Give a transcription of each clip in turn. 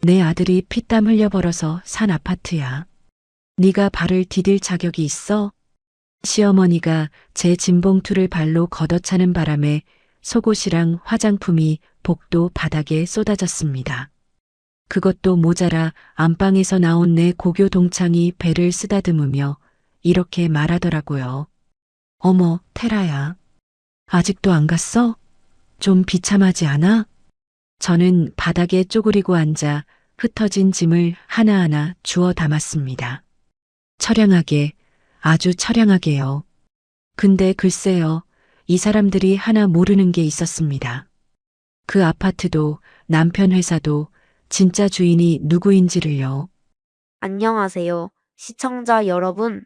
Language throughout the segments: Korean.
내 아들이 피땀 흘려 벌어서 산 아파트야. 네가 발을 디딜 자격이 있어? 시어머니가 제 짐봉투를 발로 걷어차는 바람에 속옷이랑 화장품이 복도 바닥에 쏟아졌습니다. 그것도 모자라 안방에서 나온 내 고교 동창이 배를 쓰다듬으며 이렇게 말하더라고요. 어머, 테라야. 아직도 안 갔어? 좀 비참하지 않아? 저는 바닥에 쪼그리고 앉아 흩어진 짐을 하나하나 주워 담았습니다. 처량하게, 아주 처량하게요. 근데 글쎄요, 이 사람들이 하나 모르는 게 있었습니다. 그 아파트도 남편 회사도 진짜 주인이 누구인지를요. 안녕하세요. 시청자 여러분.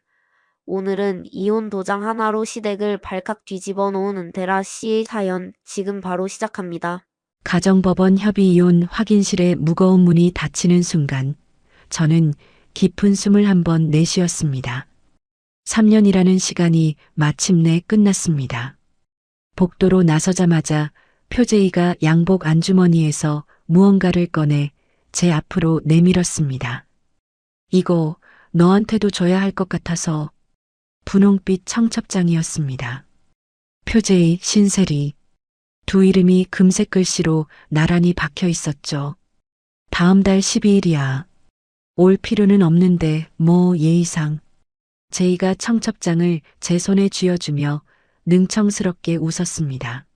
오늘은 이혼 도장 하나로 시댁을 발칵 뒤집어 놓은 은퇴라 씨의 사연 지금 바로 시작합니다. 가정법원 협의 이혼 확인실에 무거운 문이 닫히는 순간 저는 깊은 숨을 한번 내쉬었습니다. 3년이라는 시간이 마침내 끝났습니다. 복도로 나서자마자 표제이가 양복 안주머니에서 무언가를 꺼내 제 앞으로 내밀었습니다. 이거 너한테도 줘야 할 것 같아서. 분홍빛 청첩장이었습니다. 표제이, 신세리. 두 이름이 금색 글씨로 나란히 박혀 있었죠. 다음 달 12일이야. 올 필요는 없는데 뭐 예의상. 제이가 청첩장을 제 손에 쥐어주며 능청스럽게 웃었습니다.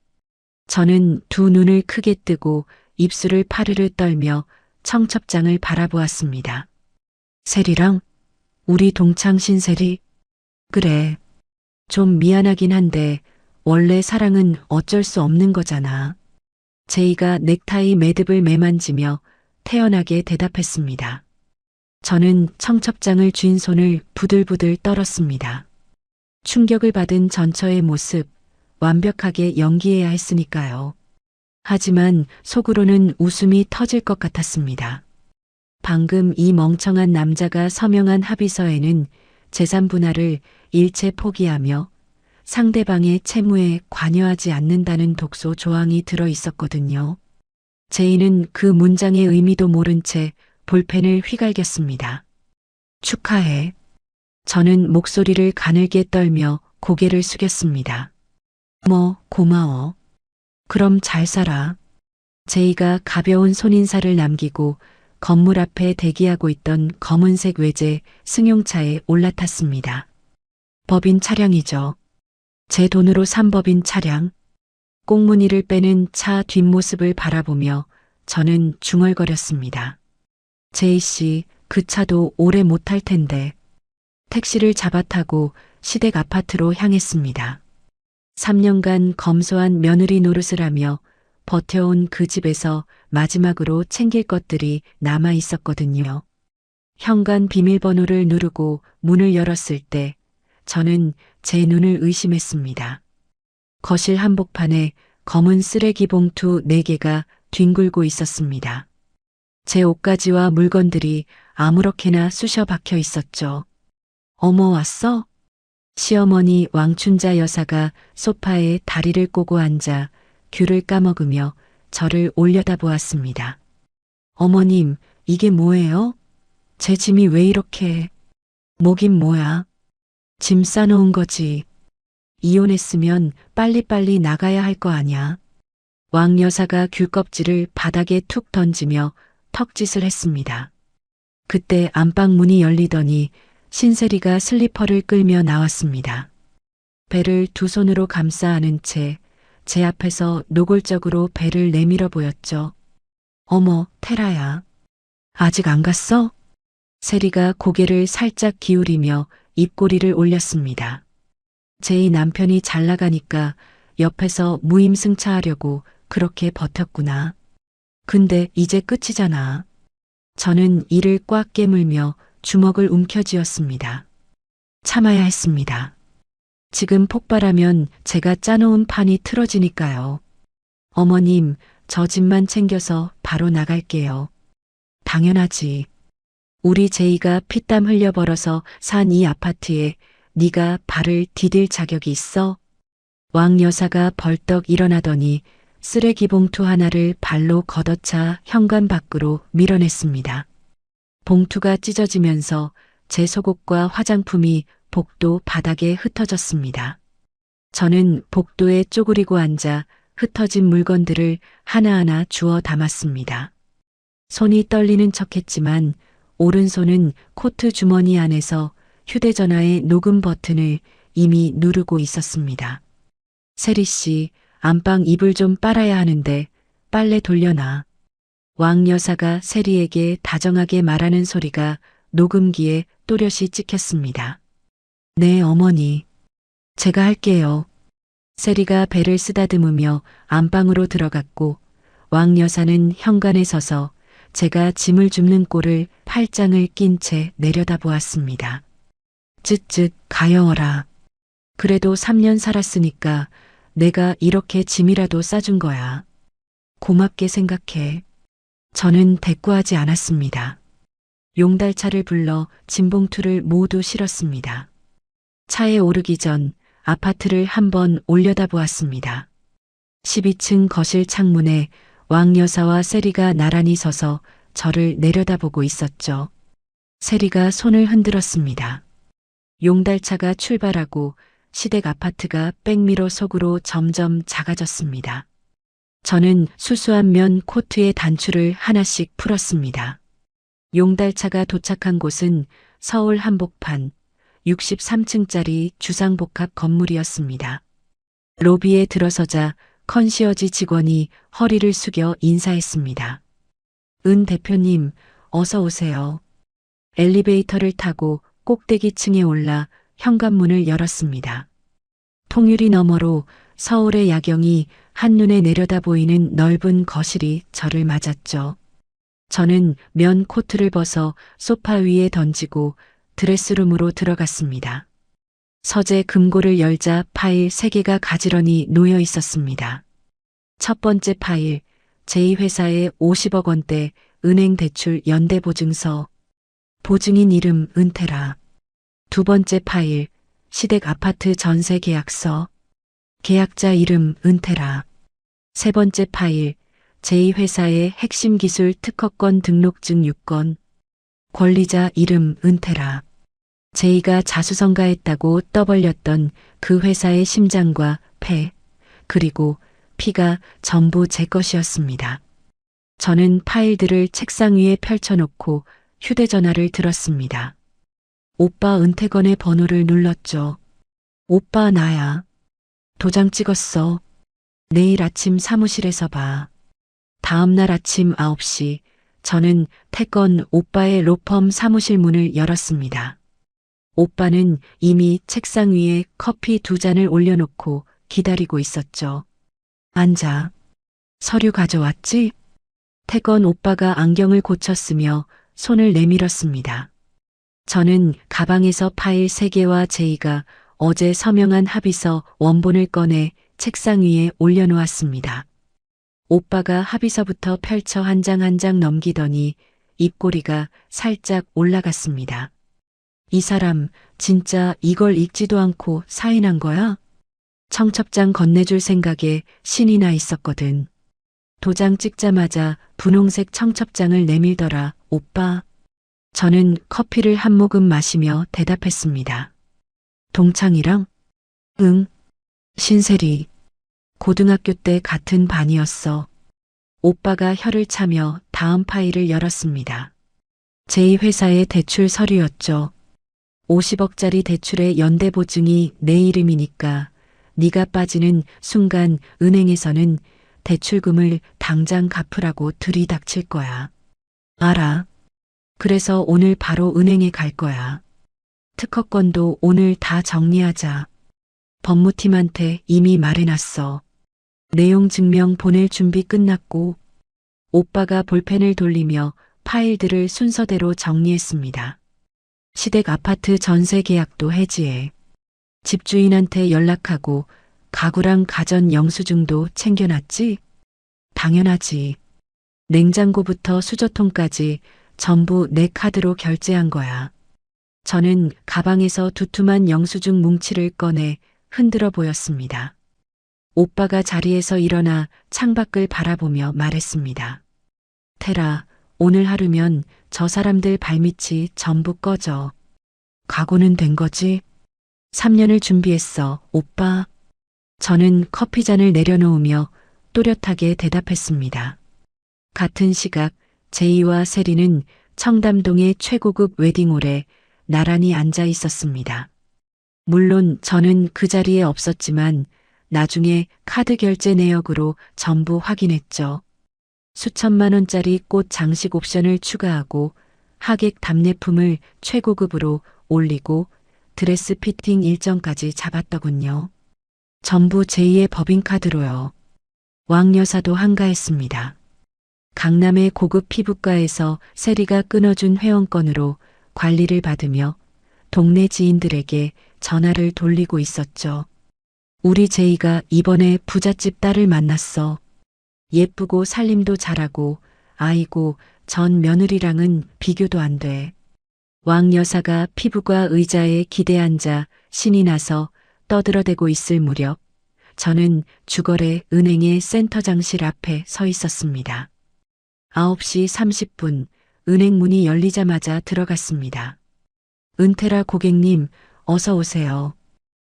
저는 두 눈을 크게 뜨고 입술을 파르르 떨며 청첩장을 바라보았습니다. 세리랑? 우리 동창 신세리? 그래. 좀 미안하긴 한데 원래 사랑은 어쩔 수 없는 거잖아. 제이가 넥타이 매듭을 매만지며 태연하게 대답했습니다. 저는 청첩장을 쥔 손을 부들부들 떨었습니다. 충격을 받은 전처의 모습, 완벽하게 연기해야 했으니까요. 하지만 속으로는 웃음이 터질 것 같았습니다. 방금 이 멍청한 남자가 서명한 합의서에는 재산 분할을 일체 포기하며 상대방의 채무에 관여하지 않는다는 독소 조항이 들어 있었거든요. 제이는 그 문장의 의미도 모른 채 볼펜을 휘갈겼습니다. 축하해. 저는 목소리를 가늘게 떨며 고개를 숙였습니다. 고마워. 그럼 잘 살아. 제이가 가벼운 손인사를 남기고 건물 앞에 대기하고 있던 검은색 외제 승용차에 올라탔습니다. 법인 차량이죠. 제 돈으로 산 법인 차량. 꽁무니를 빼는 차 뒷모습을 바라보며 저는 중얼거렸습니다. 제이 씨, 그 차도 오래 못 탈 텐데. 택시를 잡아타고 시댁 아파트로 향했습니다. 3년간 검소한 며느리 노릇을 하며 버텨온 그 집에서 마지막으로 챙길 것들이 남아 있었거든요. 현관 비밀번호를 누르고 문을 열었을 때 저는 제 눈을 의심했습니다. 거실 한복판에 검은 쓰레기 봉투 4개가 뒹굴고 있었습니다. 제 옷가지와 물건들이 아무렇게나 쑤셔 박혀 있었죠. 어머 왔어? 시어머니 왕춘자 여사가 소파에 다리를 꼬고 앉아 귤을 까먹으며 저를 올려다보았습니다. 어머님, 이게 뭐예요? 제 짐이 왜 이렇게... 뭐긴 뭐야. 짐 싸놓은 거지. 이혼했으면 빨리빨리 나가야 할 거 아냐. 왕 여사가 귤 껍질을 바닥에 툭 던지며 턱짓을 했습니다. 그때 안방 문이 열리더니 신세리가 슬리퍼를 끌며 나왔습니다. 배를 두 손으로 감싸 안은 채 제 앞에서 노골적으로 배를 내밀어 보였죠. 어머, 테라야. 아직 안 갔어? 세리가 고개를 살짝 기울이며 입꼬리를 올렸습니다. 제이 남편이 잘 나가니까 옆에서 무임승차하려고 그렇게 버텼구나. 근데 이제 끝이잖아. 저는 이를 꽉 깨물며 주먹을 움켜쥐었습니다. 참아야 했습니다. 지금 폭발하면 제가 짜놓은 판이 틀어지니까요. 어머님, 저 집만 챙겨서 바로 나갈게요. 당연하지. 우리 제이가 피땀 흘려 벌어서 산 이 아파트에 네가 발을 디딜 자격이 있어? 왕 여사가 벌떡 일어나더니 쓰레기 봉투 하나를 발로 걷어차 현관 밖으로 밀어냈습니다. 봉투가 찢어지면서 제 속옷과 화장품이 복도 바닥에 흩어졌습니다. 저는 복도에 쪼그리고 앉아 흩어진 물건들을 하나하나 주워 담았습니다. 손이 떨리는 척했지만 오른손은 코트 주머니 안에서 휴대전화의 녹음 버튼을 이미 누르고 있었습니다. 세리 씨, 안방 이불 좀 빨아야 하는데 빨래 돌려놔. 왕 여사가 세리에게 다정하게 말하는 소리가 녹음기에 또렷이 찍혔습니다. 네, 어머니. 제가 할게요. 세리가 배를 쓰다듬으며 안방으로 들어갔고 왕 여사는 현관에 서서 제가 짐을 줍는 꼴을 팔짱을 낀 채 내려다보았습니다. 쯧쯧 가여워라. 그래도 3년 살았으니까 내가 이렇게 짐이라도 싸준 거야. 고맙게 생각해. 저는 대꾸하지 않았습니다. 용달차를 불러 짐봉투를 모두 실었습니다. 차에 오르기 전 아파트를 한번 올려다보았습니다. 12층 거실 창문에 왕 여사와 세리가 나란히 서서 저를 내려다보고 있었죠. 세리가 손을 흔들었습니다. 용달차가 출발하고 시댁 아파트가 백미러 속으로 점점 작아졌습니다. 저는 수수한 면 코트의 단추를 하나씩 풀었습니다. 용달차가 도착한 곳은 서울 한복판 63층짜리 주상복합 건물이었습니다. 로비에 들어서자 컨시어지 직원이 허리를 숙여 인사했습니다. 은 대표님, 어서 오세요. 엘리베이터를 타고 꼭대기층에 올라 현관문을 열었습니다. 통유리 너머로 서울의 야경이 한눈에 내려다 보이는 넓은 거실이 저를 맞았죠. 저는 면 코트를 벗어 소파 위에 던지고 드레스룸으로 들어갔습니다. 서재 금고를 열자 파일 3개가 가지런히 놓여 있었습니다. 첫 번째 파일, 제2회사의 50억 원대 은행 대출 연대보증서, 보증인 이름 은퇴라. 두 번째 파일, 시댁 아파트 전세 계약서, 계약자 이름 은퇴라. 세 번째 파일, 제2회사의 핵심 기술 특허권 등록증 6건, 권리자 이름 은퇴라. 제이가 자수성가했다고 떠벌렸던 그 회사의 심장과 폐, 그리고 피가 전부 제 것이었습니다. 저는 파일들을 책상 위에 펼쳐놓고 휴대전화를 들었습니다. 오빠 은퇴건의 번호를 눌렀죠. 오빠 나야. 도장 찍었어. 내일 아침 사무실에서 봐. 다음 날 아침 9시 저는 태건 오빠의 로펌 사무실 문을 열었습니다. 오빠는 이미 책상 위에 커피 2잔을 올려놓고 기다리고 있었죠. 앉아. 서류 가져왔지? 태건 오빠가 안경을 고쳤으며 손을 내밀었습니다. 저는 가방에서 파일 3개와 제이가 어제 서명한 합의서 원본을 꺼내 책상 위에 올려놓았습니다. 오빠가 합의서부터 펼쳐 한 장 한 장 넘기더니 입꼬리가 살짝 올라갔습니다. 이 사람 진짜 이걸 읽지도 않고 사인한 거야? 청첩장 건네줄 생각에 신이 나 있었거든. 도장 찍자마자 분홍색 청첩장을 내밀더라, 오빠. 저는 커피를 한 모금 마시며 대답했습니다. 동창이랑? 응. 신세리. 고등학교 때 같은 반이었어. 오빠가 혀를 차며 다음 파일을 열었습니다. 제2회사의 대출 서류였죠. 50억짜리 대출의 연대보증이 내 이름이니까 네가 빠지는 순간 은행에서는 대출금을 당장 갚으라고 들이닥칠 거야. 알아. 그래서 오늘 바로 은행에 갈 거야. 특허권도 오늘 다 정리하자. 법무팀한테 이미 말해놨어. 내용 증명 보낼 준비 끝났고 오빠가 볼펜을 돌리며 파일들을 순서대로 정리했습니다. 시댁 아파트 전세 계약도 해지해. 집주인한테 연락하고 가구랑 가전 영수증도 챙겨놨지? 당연하지. 냉장고부터 수저통까지 전부 내 카드로 결제한 거야. 저는 가방에서 두툼한 영수증 뭉치를 꺼내 흔들어 보였습니다. 오빠가 자리에서 일어나 창밖을 바라보며 말했습니다. 테라, 오늘 하루면 저 사람들 발밑이 전부 꺼져. 각오는 된 거지? 3년을 준비했어, 오빠. 저는 커피잔을 내려놓으며 또렷하게 대답했습니다. 같은 시각 제이와 세리는 청담동의 최고급 웨딩홀에 나란히 앉아 있었습니다. 물론 저는 그 자리에 없었지만 나중에 카드 결제 내역으로 전부 확인했죠. 수천만 원짜리 꽃 장식 옵션을 추가하고 하객 답례품을 최고급으로 올리고 드레스 피팅 일정까지 잡았더군요. 전부 제2의 법인카드로요. 왕여사도 한가했습니다. 강남의 고급 피부과에서 세리가 끊어준 회원권으로 관리를 받으며 동네 지인들에게 전화를 돌리고 있었죠. 우리 제이가 이번에 부잣집 딸을 만났어. 예쁘고 살림도 잘하고 아이고 전 며느리랑은 비교도 안 돼. 왕 여사가 피부과 의자에 기대 앉아 신이 나서 떠들어대고 있을 무렵 저는 주거래 은행의 센터장실 앞에 서 있었습니다. 9시 30분 은행 문이 열리자마자 들어갔습니다. 은퇴라 고객님 어서 오세요.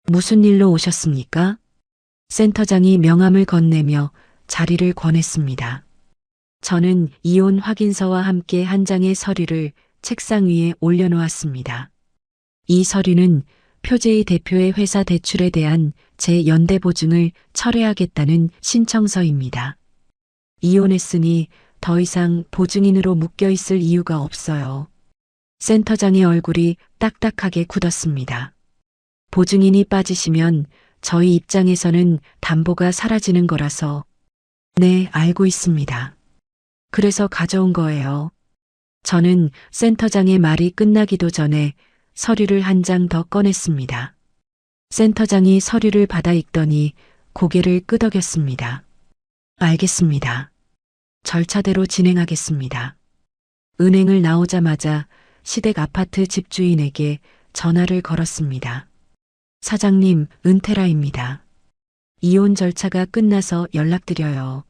무슨 일로 오셨습니까? 센터장이 명함을 건네며 자리를 권했습니다. 저는 이혼 확인서와 함께 한 장의 서류를 책상 위에 올려놓았습니다. 이 서류는 표제의 대표의 회사 대출에 대한 제 연대 보증을 철회하겠다는 신청서입니다. 이혼했으니 더 이상 보증인으로 묶여 있을 이유가 없어요. 센터장의 얼굴이 딱딱하게 굳었습니다. 보증인이 빠지시면 저희 입장에서는 담보가 사라지는 거라서. 네, 알고 있습니다. 그래서 가져온 거예요. 저는 센터장의 말이 끝나기도 전에 서류를 한 장 더 꺼냈습니다. 센터장이 서류를 받아 읽더니 고개를 끄덕였습니다. 알겠습니다. 절차대로 진행하겠습니다. 은행을 나오자마자 시댁 아파트 집주인에게 전화를 걸었습니다. 사장님, 은퇴라입니다. 이혼 절차가 끝나서 연락드려요.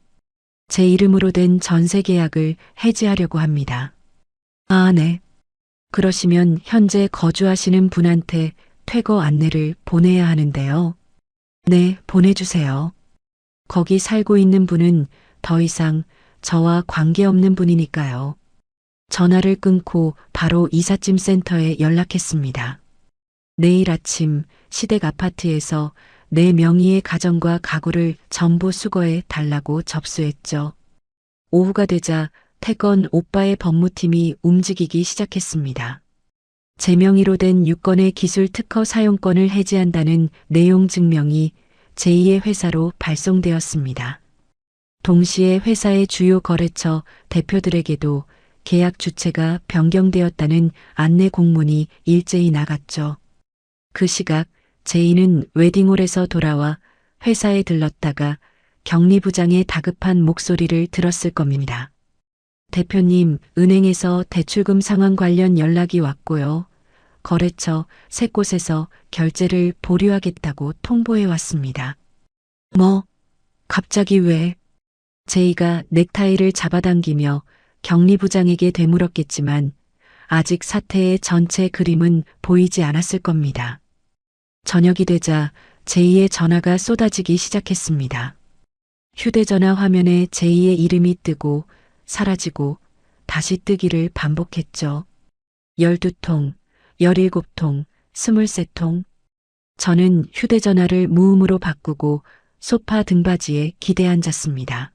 제 이름으로 된 전세 계약을 해지하려고 합니다. 아, 네. 그러시면 현재 거주하시는 분한테 퇴거 안내를 보내야 하는데요. 네, 보내주세요. 거기 살고 있는 분은 더 이상 저와 관계없는 분이니까요. 전화를 끊고 바로 이삿짐 센터에 연락했습니다. 내일 아침 시댁 아파트에서 내 명의의 가정과 가구를 전부 수거해 달라고 접수했죠. 오후가 되자 태건 오빠의 법무팀이 움직이기 시작했습니다. 제 명의로 된 6건의 기술 특허 사용권을 해지한다는 내용 증명이 제2의 회사로 발송되었습니다. 동시에 회사의 주요 거래처 대표들에게도 계약 주체가 변경되었다는 안내 공문이 일제히 나갔죠. 그 시각 제이는 웨딩홀에서 돌아와 회사에 들렀다가 경리부장의 다급한 목소리를 들었을 겁니다. 대표님, 은행에서 대출금 상환 관련 연락이 왔고요. 거래처 3곳에서 결제를 보류하겠다고 통보해 왔습니다. 뭐? 갑자기 왜? 제이가 넥타이를 잡아당기며 경리부장에게 되물었겠지만 아직 사태의 전체 그림은 보이지 않았을 겁니다. 저녁이 되자 제이의 전화가 쏟아지기 시작했습니다. 휴대전화 화면에 제이의 이름이 뜨고 사라지고 다시 뜨기를 반복했죠. 12통, 17통, 23통. 저는 휴대전화를 무음으로 바꾸고 소파 등받이에 기대 앉았습니다.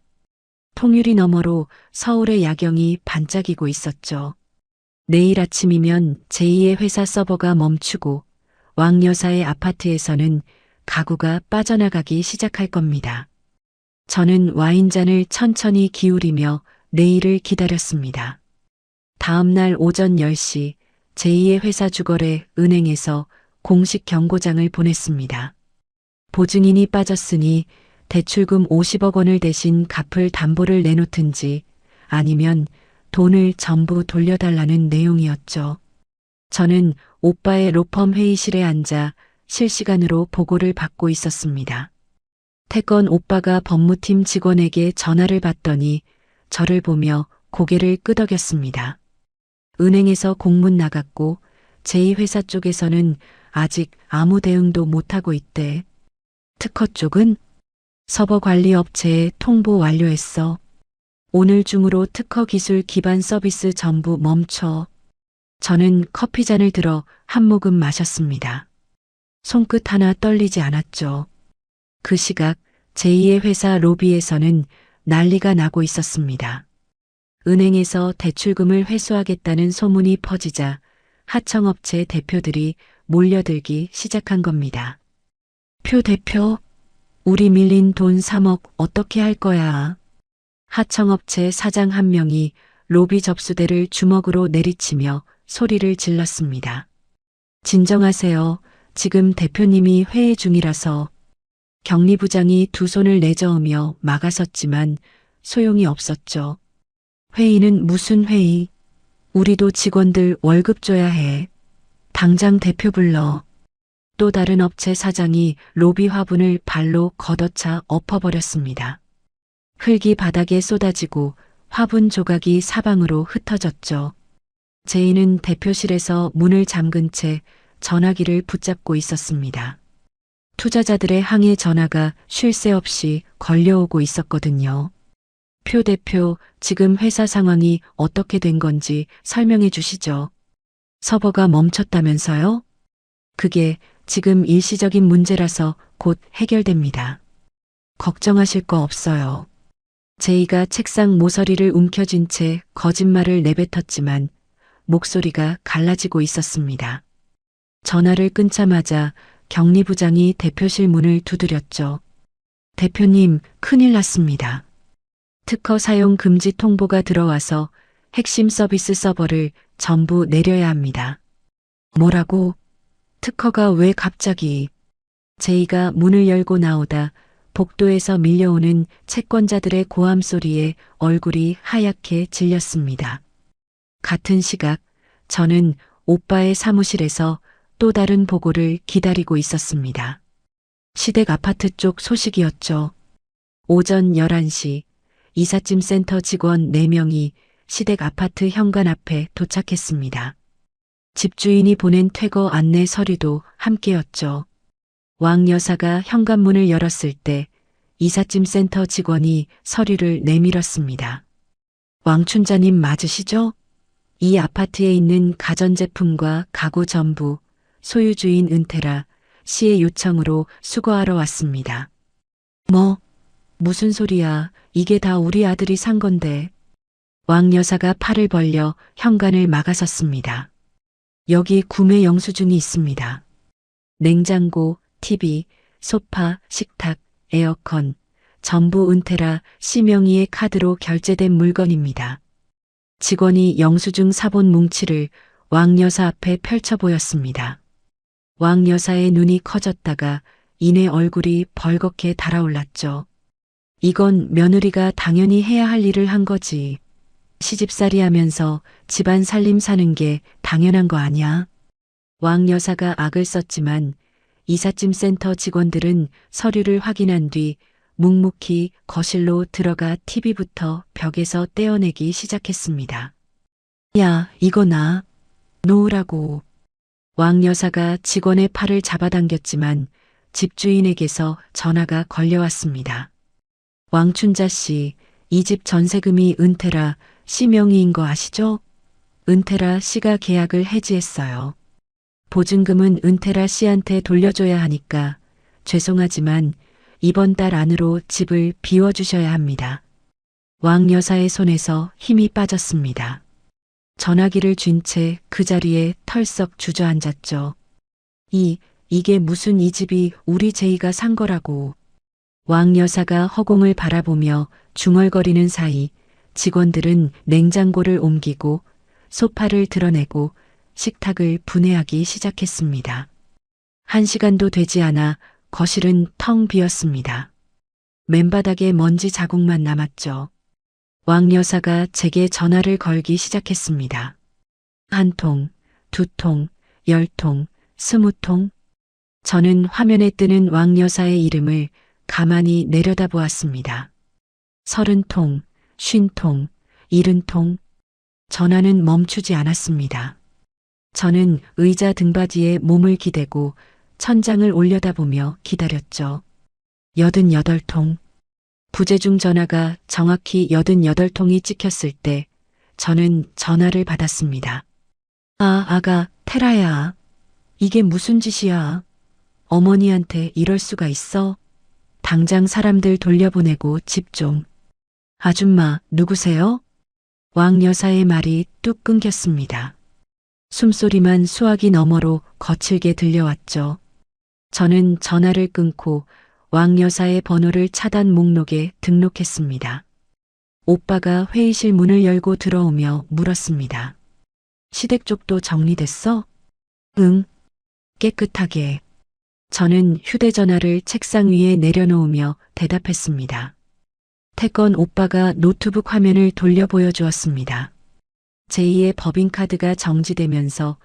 통유리 너머로 서울의 야경이 반짝이고 있었죠. 내일 아침이면 제2의 회사 서버가 멈추고 왕 여사의 아파트에서는 가구가 빠져나가기 시작할 겁니다. 저는 와인잔을 천천히 기울이며 내일을 기다렸습니다. 다음 날 오전 10시 제2의 회사 주거래 은행에서 공식 경고장을 보냈습니다. 보증인이 빠졌으니 대출금 50억 원을 대신 갚을 담보를 내놓든지 아니면 돈을 전부 돌려달라는 내용이었죠. 저는 오빠의 로펌 회의실에 앉아 실시간으로 보고를 받고 있었습니다. 태건 오빠가 법무팀 직원에게 전화를 받더니 저를 보며 고개를 끄덕였습니다. 은행에서 공문 나갔고 제2회사 쪽에서는 아직 아무 대응도 못하고 있대. 특허 쪽은 서버관리업체에 통보 완료했어. 오늘 중으로 특허 기술 기반 서비스 전부 멈춰. 저는 커피잔을 들어 한 모금 마셨습니다. 손끝 하나 떨리지 않았죠. 그 시각 제2의 회사 로비에서는 난리가 나고 있었습니다. 은행에서 대출금을 회수하겠다는 소문이 퍼지자 하청업체 대표들이 몰려들기 시작한 겁니다. 표 대표, 우리 밀린 돈 3억 어떻게 할 거야? 하청업체 사장 한 명이 로비 접수대를 주먹으로 내리치며 소리를 질렀습니다. 진정하세요. 지금 대표님이 회의 중이라서. 경리부장이 두 손을 내저으며 막아섰지만 소용이 없었죠. 회의는 무슨 회의? 우리도 직원들 월급 줘야 해. 당장 대표 불러. 또 다른 업체 사장이 로비 화분을 발로 걷어차 엎어버렸습니다. 흙이 바닥에 쏟아지고 화분 조각이 사방으로 흩어졌죠. 제이는 대표실에서 문을 잠근 채 전화기를 붙잡고 있었습니다. 투자자들의 항해 전화가 쉴 새 없이 걸려오고 있었거든요. 표 대표, 지금 회사 상황이 어떻게 된 건지 설명해 주시죠. 서버가 멈췄다면서요? 그게 지금 일시적인 문제라서 곧 해결됩니다. 걱정하실 거 없어요. 제이가 책상 모서리를 움켜쥔 채 거짓말을 내뱉었지만 목소리가 갈라지고 있었습니다. 전화를 끊자마자 경리부장이 대표실 문을 두드렸죠. 대표님, 큰일 났습니다. 특허 사용 금지 통보가 들어와서 핵심 서비스 서버를 전부 내려야 합니다. 뭐라고? 특허가 왜 갑자기? 제이가 문을 열고 나오다 복도에서 밀려오는 채권자들의 고함 소리에 얼굴이 하얗게 질렸습니다. 같은 시각 저는 오빠의 사무실에서 또 다른 보고를 기다리고 있었습니다. 시댁 아파트 쪽 소식이었죠. 오전 11시 이삿짐 센터 직원 4명이 시댁 아파트 현관 앞에 도착했습니다. 집주인이 보낸 퇴거 안내 서류도 함께였죠. 왕 여사가 현관문을 열었을 때 이삿짐 센터 직원이 서류를 내밀었습니다. 왕 춘자님 맞으시죠? 이 아파트에 있는 가전제품과 가구 전부 소유주인 은퇴라 시의 요청으로 수거하러 왔습니다. 무슨 소리야? 이게 다 우리 아들이 산 건데. 왕 여사가 팔을 벌려 현관을 막아섰습니다. 여기 구매 영수증이 있습니다. 냉장고, TV, 소파, 식탁, 에어컨, 전부 은퇴라 시 명의의 카드로 결제된 물건입니다. 직원이 영수증 사본 뭉치를 왕 여사 앞에 펼쳐 보였습니다. 왕 여사의 눈이 커졌다가 이내 얼굴이 벌겋게 달아올랐죠. 이건 며느리가 당연히 해야 할 일을 한 거지. 시집살이 하면서 집안 살림 사는 게 당연한 거 아니야? 왕 여사가 악을 썼지만 이삿짐 센터 직원들은 서류를 확인한 뒤 묵묵히 거실로 들어가 TV부터 벽에서 떼어내기 시작했습니다. 야, 이거 나. 놓으라고. 왕 여사가 직원의 팔을 잡아당겼지만 집주인에게서 전화가 걸려왔습니다. 왕춘자 씨, 이 집 전세금이 은퇴라 시 명의인 거 아시죠? 은퇴라 씨가 계약을 해지했어요. 보증금은 은퇴라 씨한테 돌려줘야 하니까 죄송하지만 이번 달 안으로 집을 비워주셔야 합니다. 왕 여사의 손에서 힘이 빠졌습니다. 전화기를 쥔 채 그 자리에 털썩 주저앉았죠. 이게 무슨 이 집이 우리 제이가 산 거라고. 왕 여사가 허공을 바라보며 중얼거리는 사이 직원들은 냉장고를 옮기고 소파를 드러내고 식탁을 분해하기 시작했습니다. 1시간도 되지 않아 거실은 텅 비었습니다. 맨바닥에 먼지 자국만 남았죠. 왕 여사가 제게 전화를 걸기 시작했습니다. 1통, 2통, 10통, 20통. 저는 화면에 뜨는 왕 여사의 이름을 가만히 내려다보았습니다. 30통, 50통, 70통. 전화는 멈추지 않았습니다. 저는 의자 등받이에 몸을 기대고 천장을 올려다보며 기다렸죠. 88통. 부재중 전화가 정확히 88통이 찍혔을 때 저는 전화를 받았습니다. 아가, 테라야. 이게 무슨 짓이야? 어머니한테 이럴 수가 있어? 당장 사람들 돌려보내고 집 좀. 아줌마, 누구세요? 왕 여사의 말이 뚝 끊겼습니다. 숨소리만 수화기 너머로 거칠게 들려왔죠. 저는 전화를 끊고 왕 여사의 번호를 차단 목록에 등록했습니다. 오빠가 회의실 문을 열고 들어오며 물었습니다. 시댁 쪽도 정리됐어? 응, 깨끗하게. 저는 휴대전화를 책상 위에 내려놓으며 대답했습니다. 태건 오빠가 노트북 화면을 돌려 보여주었습니다. 제2의 법인카드가 정지되면서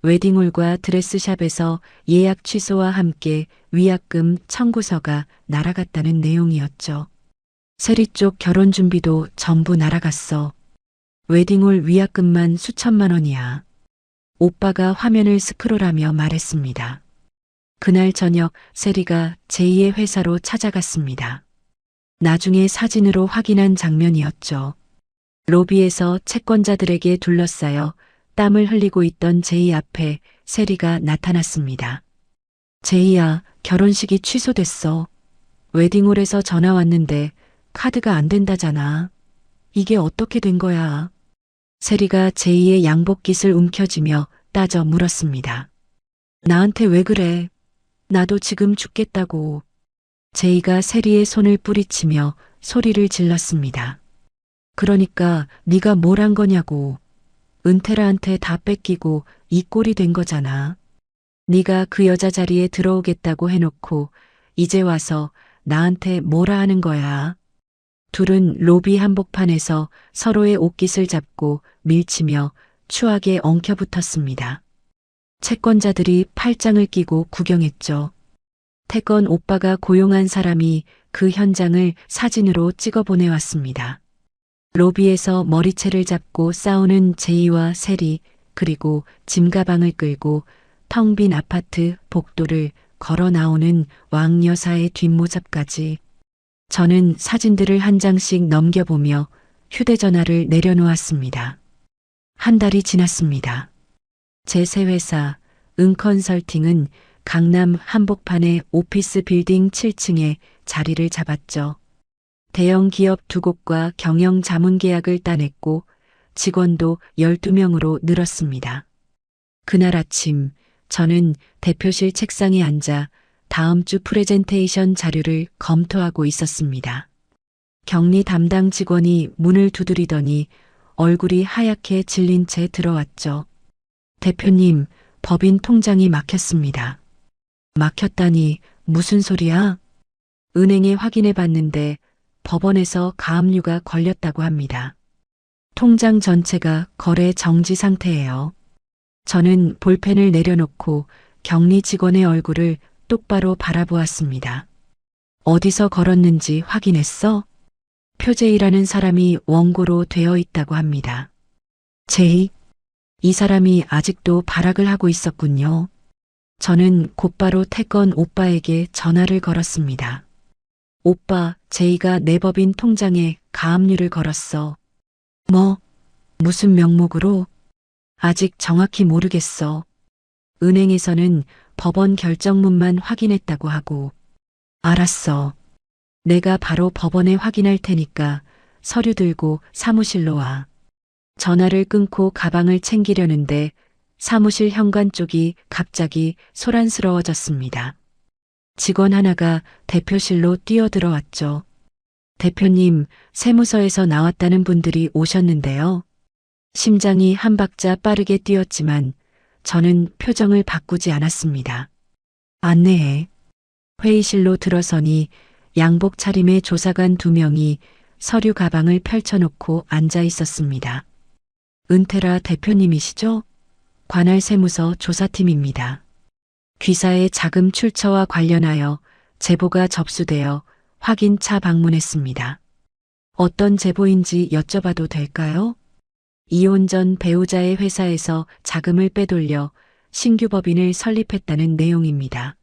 웨딩홀과 드레스샵에서 예약 취소와 함께 위약금 청구서가 날아갔다는 내용이었죠. 세리 쪽 결혼 준비도 전부 날아갔어. 웨딩홀 위약금만 수천만 원이야. 오빠가 화면을 스크롤하며 말했습니다. 그날 저녁 세리가 제2의 회사로 찾아갔습니다. 나중에 사진으로 확인한 장면이었죠. 로비에서 채권자들에게 둘러싸여 땀을 흘리고 있던 제이 앞에 세리가 나타났습니다. 제이야, 결혼식이 취소됐어. 웨딩홀에서 전화 왔는데 카드가 안 된다잖아. 이게 어떻게 된 거야? 세리가 제이의 양복깃을 움켜쥐며 따져 물었습니다. 나한테 왜 그래? 나도 지금 죽겠다고. 제이가 세리의 손을 뿌리치며 소리를 질렀습니다. 그러니까 네가 뭘 한 거냐고. 은퇴라한테 다 뺏기고 이 꼴이 된 거잖아. 네가 그 여자 자리에 들어오겠다고 해놓고 이제 와서 나한테 뭐라 하는 거야. 둘은 로비 한복판에서 서로의 옷깃을 잡고 밀치며 추하게 엉켜붙었습니다. 채권자들이 팔짱을 끼고 구경했죠. 태건 오빠가 고용한 사람이 그 현장을 사진으로 찍어 보내왔습니다. 로비에서 머리채를 잡고 싸우는 제이와 세리, 그리고 짐가방을 끌고 텅 빈 아파트 복도를 걸어 나오는 왕 여사의 뒷모습까지. 저는 사진들을 한 장씩 넘겨보며 휴대전화를 내려놓았습니다. 한 달이 지났습니다. 제 새 회사 은컨설팅은 강남 한복판의 오피스 빌딩 7층에 자리를 잡았죠. 대형 기업 2곳과 경영 자문 계약을 따냈고 직원도 12명으로 늘었습니다. 그날 아침 저는 대표실 책상에 앉아 다음 주 프레젠테이션 자료를 검토하고 있었습니다. 격리 담당 직원이 문을 두드리더니 얼굴이 하얗게 질린 채 들어왔죠. 대표님, 법인 통장이 막혔습니다. 막혔다니 무슨 소리야? 은행에 확인해 봤는데 법원에서 가압류가 걸렸다고 합니다. 통장 전체가 거래 정지 상태예요. 저는 볼펜을 내려놓고 격리 직원의 얼굴을 똑바로 바라보았습니다. 어디서 걸었는지 확인했어? 표제이라는 사람이 원고로 되어 있다고 합니다. 제이? 이 사람이 아직도 발악을 하고 있었군요. 저는 곧바로 태건 오빠에게 전화를 걸었습니다. 오빠, 제이가 내 법인 통장에 가압류를 걸었어. 뭐? 무슨 명목으로? 아직 정확히 모르겠어. 은행에서는 법원 결정문만 확인했다고 하고. 알았어. 내가 바로 법원에 확인할 테니까 서류 들고 사무실로 와. 전화를 끊고 가방을 챙기려는데 사무실 현관 쪽이 갑자기 소란스러워졌습니다. 직원 하나가 대표실로 뛰어들어왔죠. 대표님, 세무서에서 나왔다는 분들이 오셨는데요. 심장이 한 박자 빠르게 뛰었지만 저는 표정을 바꾸지 않았습니다. 안내해. 회의실로 들어서니 양복 차림의 조사관 2명이 서류 가방을 펼쳐놓고 앉아 있었습니다. 은퇴라 대표님이시죠? 관할 세무서 조사팀입니다. 귀사의 자금 출처와 관련하여 제보가 접수되어 확인차 방문했습니다. 어떤 제보인지 여쭤봐도 될까요? 이혼 전 배우자의 회사에서 자금을 빼돌려 신규 법인을 설립했다는 내용입니다.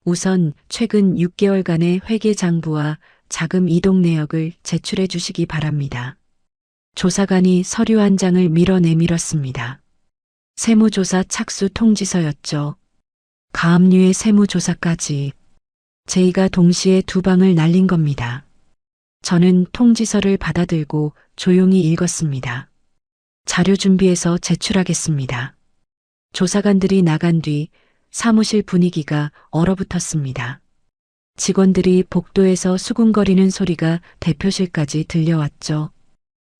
우선 최근 6개월간의 회계 장부와 자금 이동 내역을 제출해 주시기 바랍니다. 조사관이 서류 한 장을 밀어내밀었습니다. 세무조사 착수 통지서였죠. 가압류의 세무조사까지. 제이가 동시에 두 방을 날린 겁니다. 저는 통지서를 받아들고 조용히 읽었습니다. 자료 준비해서 제출하겠습니다. 조사관들이 나간 뒤 사무실 분위기가 얼어붙었습니다. 직원들이 복도에서 수군거리는 소리가 대표실까지 들려왔죠.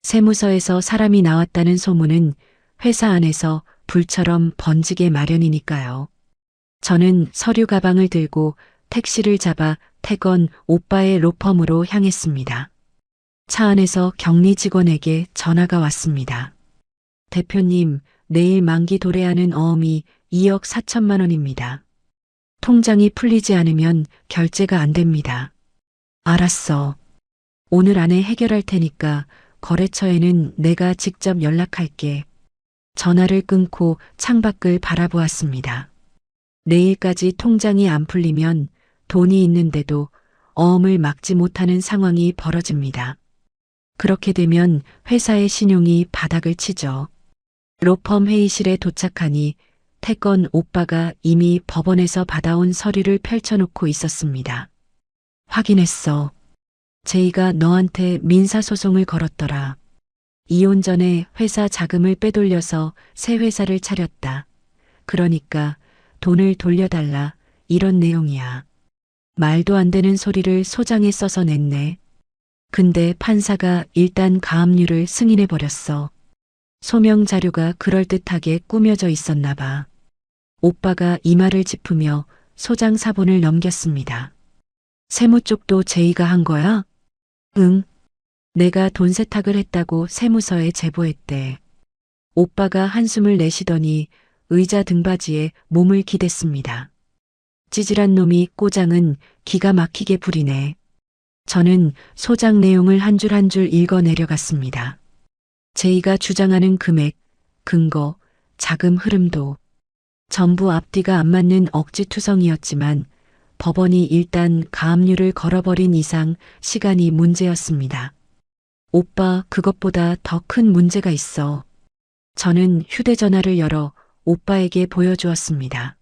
세무서에서 사람이 나왔다는 소문은 회사 안에서 불처럼 번지게 마련이니까요. 저는 서류 가방을 들고 택시를 잡아 태건 오빠의 로펌으로 향했습니다. 차 안에서 격리 직원에게 전화가 왔습니다. 대표님, 내일 만기 도래하는 어음이 2억 4천만 원입니다. 통장이 풀리지 않으면 결제가 안 됩니다. 알았어. 오늘 안에 해결할 테니까 거래처에는 내가 직접 연락할게. 전화를 끊고 창밖을 바라보았습니다. 내일까지 통장이 안 풀리면 돈이 있는데도 어음을 막지 못하는 상황이 벌어집니다. 그렇게 되면 회사의 신용이 바닥을 치죠. 로펌 회의실에 도착하니 태건 오빠가 이미 법원에서 받아온 서류를 펼쳐놓고 있었습니다. 확인했어. 제이가 너한테 민사소송을 걸었더라. 이혼 전에 회사 자금을 빼돌려서 새 회사를 차렸다. 그러니까 돈을 돌려달라. 이런 내용이야. 말도 안 되는 소리를 소장에 써서 냈네. 근데 판사가 일단 가압류를 승인해버렸어. 소명 자료가 그럴듯하게 꾸며져 있었나 봐. 오빠가 이마를 짚으며 소장 사본을 넘겼습니다. 세무 쪽도 제이가 한 거야? 응. 내가 돈 세탁을 했다고 세무서에 제보했대. 오빠가 한숨을 내쉬더니 의자 등받이에 몸을 기댔습니다. 찌질한 놈이 꼬장은 기가 막히게 부리네. 저는 소장 내용을 한 줄 한 줄 읽어 내려갔습니다. 제이가 주장하는 금액, 근거, 자금 흐름도 전부 앞뒤가 안 맞는 억지투성이었지만 법원이 일단 가압류를 걸어버린 이상 시간이 문제였습니다. 오빠, 그것보다 더 큰 문제가 있어. 저는 휴대전화를 열어 오빠에게 보여주었습니다.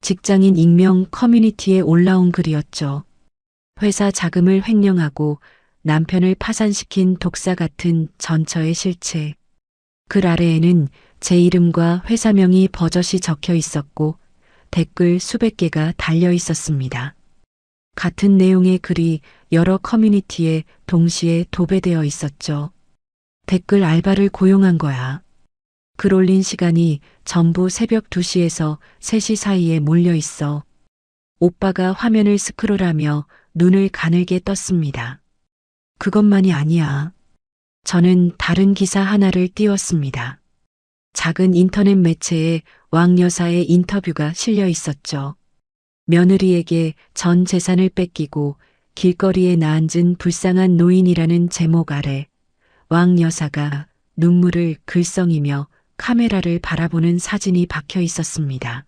직장인 익명 커뮤니티에 올라온 글이었죠. 회사 자금을 횡령하고 남편을 파산시킨 독사 같은 전처의 실체. 글 아래에는 제 이름과 회사명이 버젓이 적혀 있었고 댓글 수백 개가 달려 있었습니다. 같은 내용의 글이 여러 커뮤니티에 동시에 도배되어 있었죠. 댓글 알바를 고용한 거야. 글 올린 시간이 전부 새벽 2시에서 3시 사이에 몰려 있어. 오빠가 화면을 스크롤하며 눈을 가늘게 떴습니다. 그것만이 아니야. 저는 다른 기사 하나를 띄웠습니다. 작은 인터넷 매체에 왕 여사의 인터뷰가 실려 있었죠. 며느리에게 전 재산을 뺏기고 길거리에 나앉은 불쌍한 노인이라는 제목 아래 왕 여사가 눈물을 글썽이며 카메라를 바라보는 사진이 박혀 있었습니다.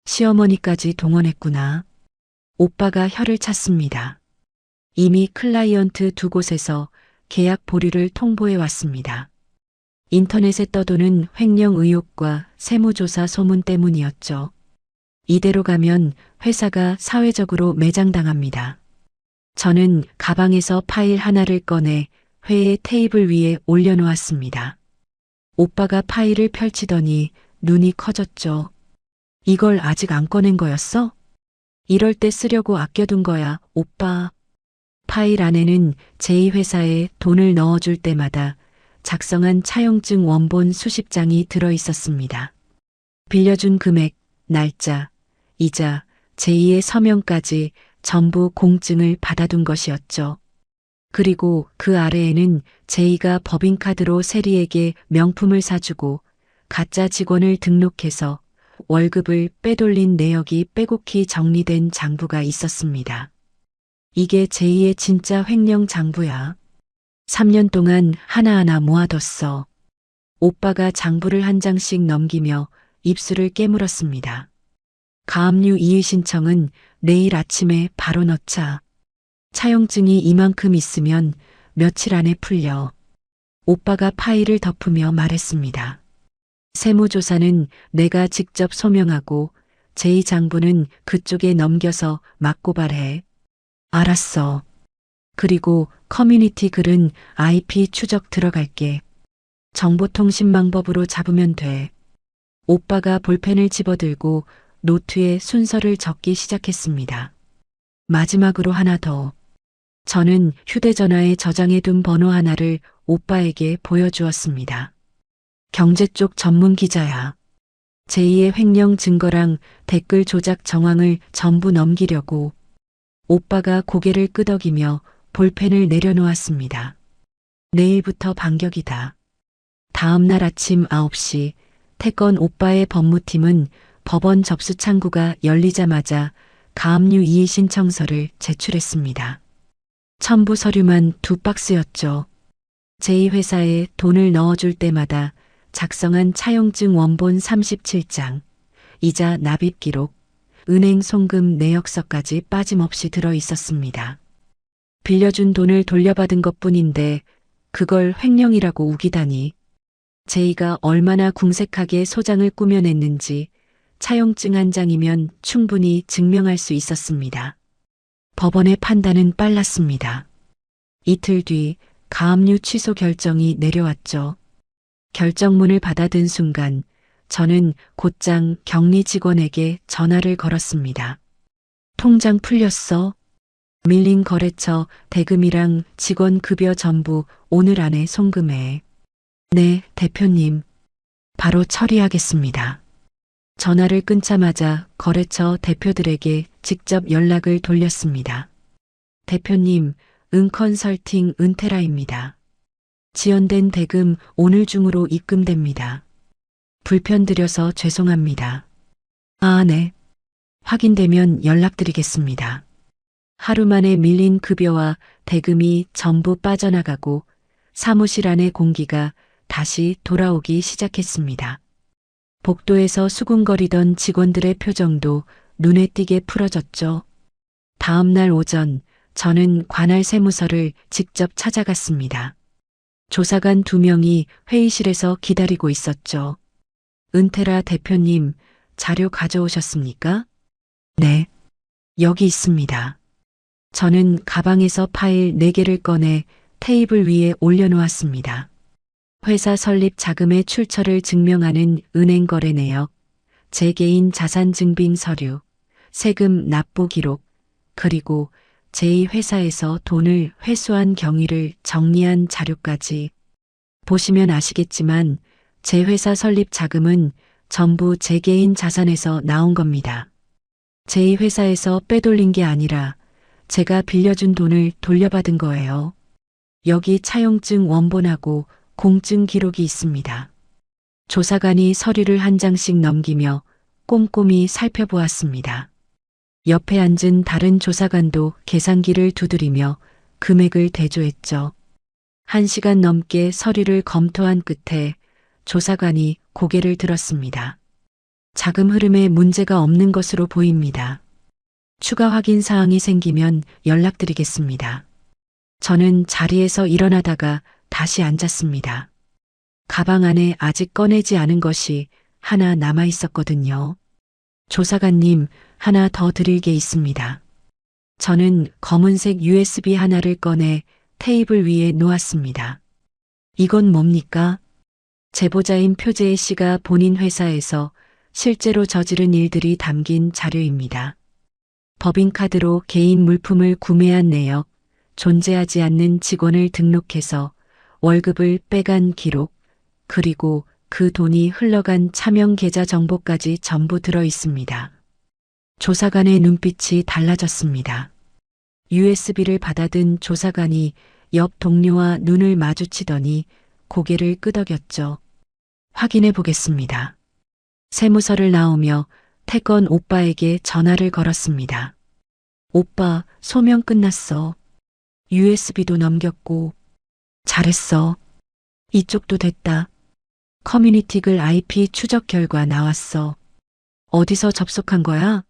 시어머니까지 동원했구나. 오빠가 혀를 찼습니다. 이미 클라이언트 두 곳에서 계약 보류를 통보해 왔습니다. 인터넷에 떠도는 횡령 의혹과 세무조사 소문 때문이었죠. 이대로 가면 회사가 사회적으로 매장당합니다. 저는 가방에서 파일 하나를 꺼내 회의 테이블 위에 올려놓았습니다. 오빠가 파일을 펼치더니 눈이 커졌죠. 이걸 아직 안 꺼낸 거였어? 이럴 때 쓰려고 아껴둔 거야, 오빠. 파일 안에는 제2회사에 돈을 넣어줄 때마다 작성한 차용증 원본 수십 장이 들어 있었습니다. 빌려준 금액, 날짜, 이자, 제2의 서명까지 전부 공증을 받아둔 것이었죠. 그리고 그 아래에는 제2가 법인카드로 세리에게 명품을 사주고 가짜 직원을 등록해서 월급을 빼돌린 내역이 빼곡히 정리된 장부가 있었습니다. 이게 제2의 진짜 횡령 장부야. 3년 동안 하나하나 모아뒀어. 오빠가 장부를 한 장씩 넘기며 입술을 깨물었습니다. 가압류 이의 신청은 내일 아침에 바로 넣자. 차용증이 이만큼 있으면 며칠 안에 풀려. 오빠가 파일을 덮으며 말했습니다. 세무조사는 내가 직접 소명하고 제2장부는 그쪽에 넘겨서 맞고발해. 알았어. 그리고 커뮤니티 글은 IP 추적 들어갈게. 정보통신망법으로 잡으면 돼. 오빠가 볼펜을 집어들고 노트에 순서를 적기 시작했습니다. 마지막으로 하나 더. 저는 휴대전화에 저장해둔 번호 하나를 오빠에게 보여주었습니다. 경제 쪽 전문 기자야. 제2의 횡령 증거랑 댓글 조작 정황을 전부 넘기려고. 오빠가 고개를 끄덕이며 볼펜을 내려놓았습니다. 내일부터 반격이다. 다음 날 아침 9시 태건 오빠의 법무팀은 법원 접수 창구가 열리자마자 가압류 이의 신청서를 제출했습니다. 첨부 서류만 2박스였죠. 제2회사에 돈을 넣어줄 때마다 작성한 차용증 원본 37장, 이자 납입 기록, 은행 송금 내역서까지 빠짐없이 들어 있었습니다. 빌려준 돈을 돌려받은 것뿐인데 그걸 횡령이라고 우기다니. 제이가 얼마나 궁색하게 소장을 꾸며냈는지 차용증 한 장이면 충분히 증명할 수 있었습니다. 법원의 판단은 빨랐습니다. 이틀 뒤 가압류 취소 결정이 내려왔죠. 결정문을 받아든 순간 저는 곧장 격리 직원에게 전화를 걸었습니다. 통장 풀렸어? 밀린 거래처 대금이랑 직원 급여 전부 오늘 안에 송금해. 네, 대표님. 바로 처리하겠습니다. 전화를 끊자마자 거래처 대표들에게 직접 연락을 돌렸습니다. 대표님, 은컨설팅 은테라입니다. 지연된 대금 오늘 중으로 입금됩니다. 불편드려서 죄송합니다. 아, 네. 확인되면 연락드리겠습니다. 하루 만에 밀린 급여와 대금이 전부 빠져나가고 사무실 안의 공기가 다시 돌아오기 시작했습니다. 복도에서 수군거리던 직원들의 표정도 눈에 띄게 풀어졌죠. 다음 날 오전 저는 관할 세무서를 직접 찾아갔습니다. 조사관 2명이 회의실에서 기다리고 있었죠. 은테라 대표님, 자료 가져오셨습니까? 네, 여기 있습니다. 저는 가방에서 파일 4개를 꺼내 테이블 위에 올려놓았습니다. 회사 설립 자금의 출처를 증명하는 은행 거래 내역, 제 개인 자산 증빙 서류, 세금 납부 기록, 그리고 제2회사에서 돈을 회수한 경위를 정리한 자료까지. 보시면 아시겠지만 제 회사 설립 자금은 전부 제 개인 자산에서 나온 겁니다. 제2회사에서 빼돌린 게 아니라 제가 빌려준 돈을 돌려받은 거예요. 여기 차용증 원본하고 공증 기록이 있습니다. 조사관이 서류를 한 장씩 넘기며 꼼꼼히 살펴보았습니다. 옆에 앉은 다른 조사관도 계산기를 두드리며 금액을 대조했죠. 1시간 넘게 서류를 검토한 끝에 조사관이 고개를 들었습니다. 자금 흐름에 문제가 없는 것으로 보입니다. 추가 확인 사항이 생기면 연락드리겠습니다. 저는 자리에서 일어나다가 다시 앉았습니다. 가방 안에 아직 꺼내지 않은 것이 하나 남아 있었거든요. 조사관님, 하나 더 드릴 게 있습니다. 저는 검은색 USB 하나를 꺼내 테이블 위에 놓았습니다. 이건 뭡니까? 제보자인 표재혜 씨가 본인 회사에서 실제로 저지른 일들이 담긴 자료입니다. 법인카드로 개인 물품을 구매한 내역, 존재하지 않는 직원을 등록해서 월급을 빼간 기록, 그리고 그 돈이 흘러간 차명 계좌 정보까지 전부 들어 있습니다. 조사관의 눈빛이 달라졌습니다. USB를 받아든 조사관이 옆 동료와 눈을 마주치더니 고개를 끄덕였죠. 확인해 보겠습니다. 세무서를 나오며 태건 오빠에게 전화를 걸었습니다. 오빠, 소명 끝났어. USB도 넘겼고. 잘했어. 이쪽도 됐다. 커뮤니티 글 IP 추적 결과 나왔어. 어디서 접속한 거야?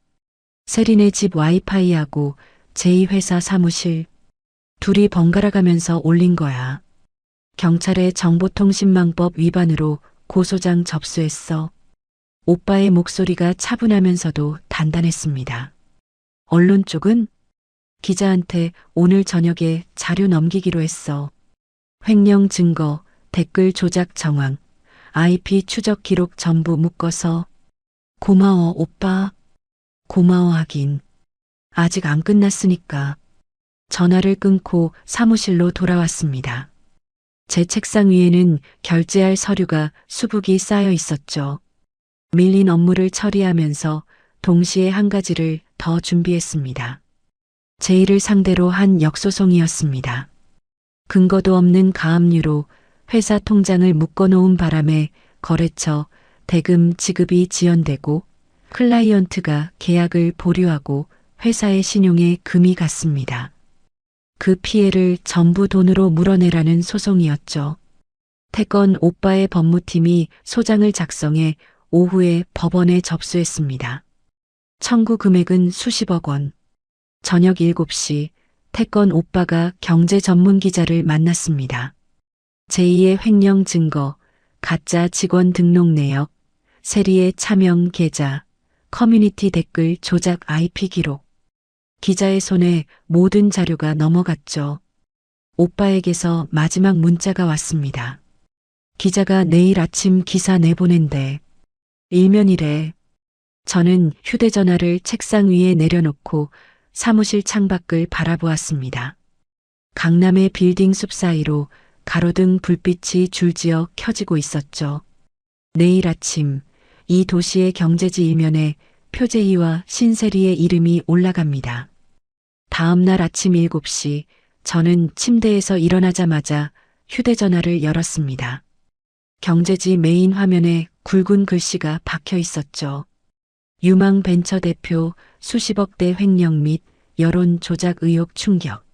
세린의 집 와이파이하고 제2회사 사무실. 둘이 번갈아 가면서 올린 거야. 경찰에 정보통신망법 위반으로 고소장 접수했어. 오빠의 목소리가 차분하면서도 단단했습니다. 언론 쪽은? 기자한테 오늘 저녁에 자료 넘기기로 했어. 횡령 증거, 댓글 조작 정황, IP 추적 기록 전부 묶어서. 고마워, 오빠. 고마워하긴. 아직 안 끝났으니까. 전화를 끊고 사무실로 돌아왔습니다. 제 책상 위에는 결제할 서류가 수북이 쌓여 있었죠. 밀린 업무를 처리하면서 동시에 한 가지를 더 준비했습니다. 제이를 상대로 한 역소송이었습니다. 근거도 없는 가압류로 회사 통장을 묶어놓은 바람에 거래처, 대금 지급이 지연되고 클라이언트가 계약을 보류하고 회사의 신용에 금이 갔습니다. 그 피해를 전부 돈으로 물어내라는 소송이었죠. 태건 오빠의 법무팀이 소장을 작성해 오후에 법원에 접수했습니다. 청구 금액은 수십억 원. 저녁 7시 태건 오빠가 경제 전문 기자를 만났습니다. 제2의 횡령 증거, 가짜 직원 등록 내역, 세리의 차명 계좌, 커뮤니티 댓글 조작 IP 기록. 기자의 손에 모든 자료가 넘어갔죠. 오빠에게서 마지막 문자가 왔습니다. 기자가 내일 아침 기사 내보낸대. 일면이래. 저는 휴대전화를 책상 위에 내려놓고 사무실 창밖을 바라보았습니다. 강남의 빌딩 숲 사이로 가로등 불빛이 줄지어 켜지고 있었죠. 내일 아침 이 도시의 경제지 일면에 표제이와 신세리의 이름이 올라갑니다. 다음 날 아침 7시 저는 침대에서 일어나자마자 휴대전화를 열었습니다. 경제지 메인 화면에 굵은 글씨가 박혀 있었죠. 유망 벤처 대표 수십억대 횡령 및 여론 조작 의혹 충격.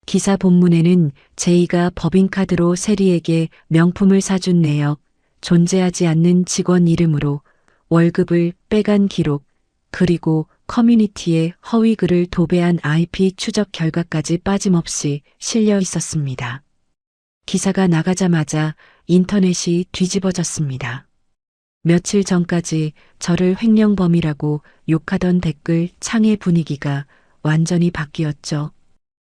기사 본문에는 제이가 법인카드로 세리에게 명품을 사준 내역, 존재하지 않는 직원 이름으로 월급을 빼간 기록, 그리고 커뮤니티에 허위 글을 도배한 IP 추적 결과까지 빠짐없이 실려 있었습니다. 기사가 나가자마자 인터넷이 뒤집어졌습니다. 며칠 전까지 저를 횡령범이라고 욕하던 댓글 창의 분위기가 완전히 바뀌었죠.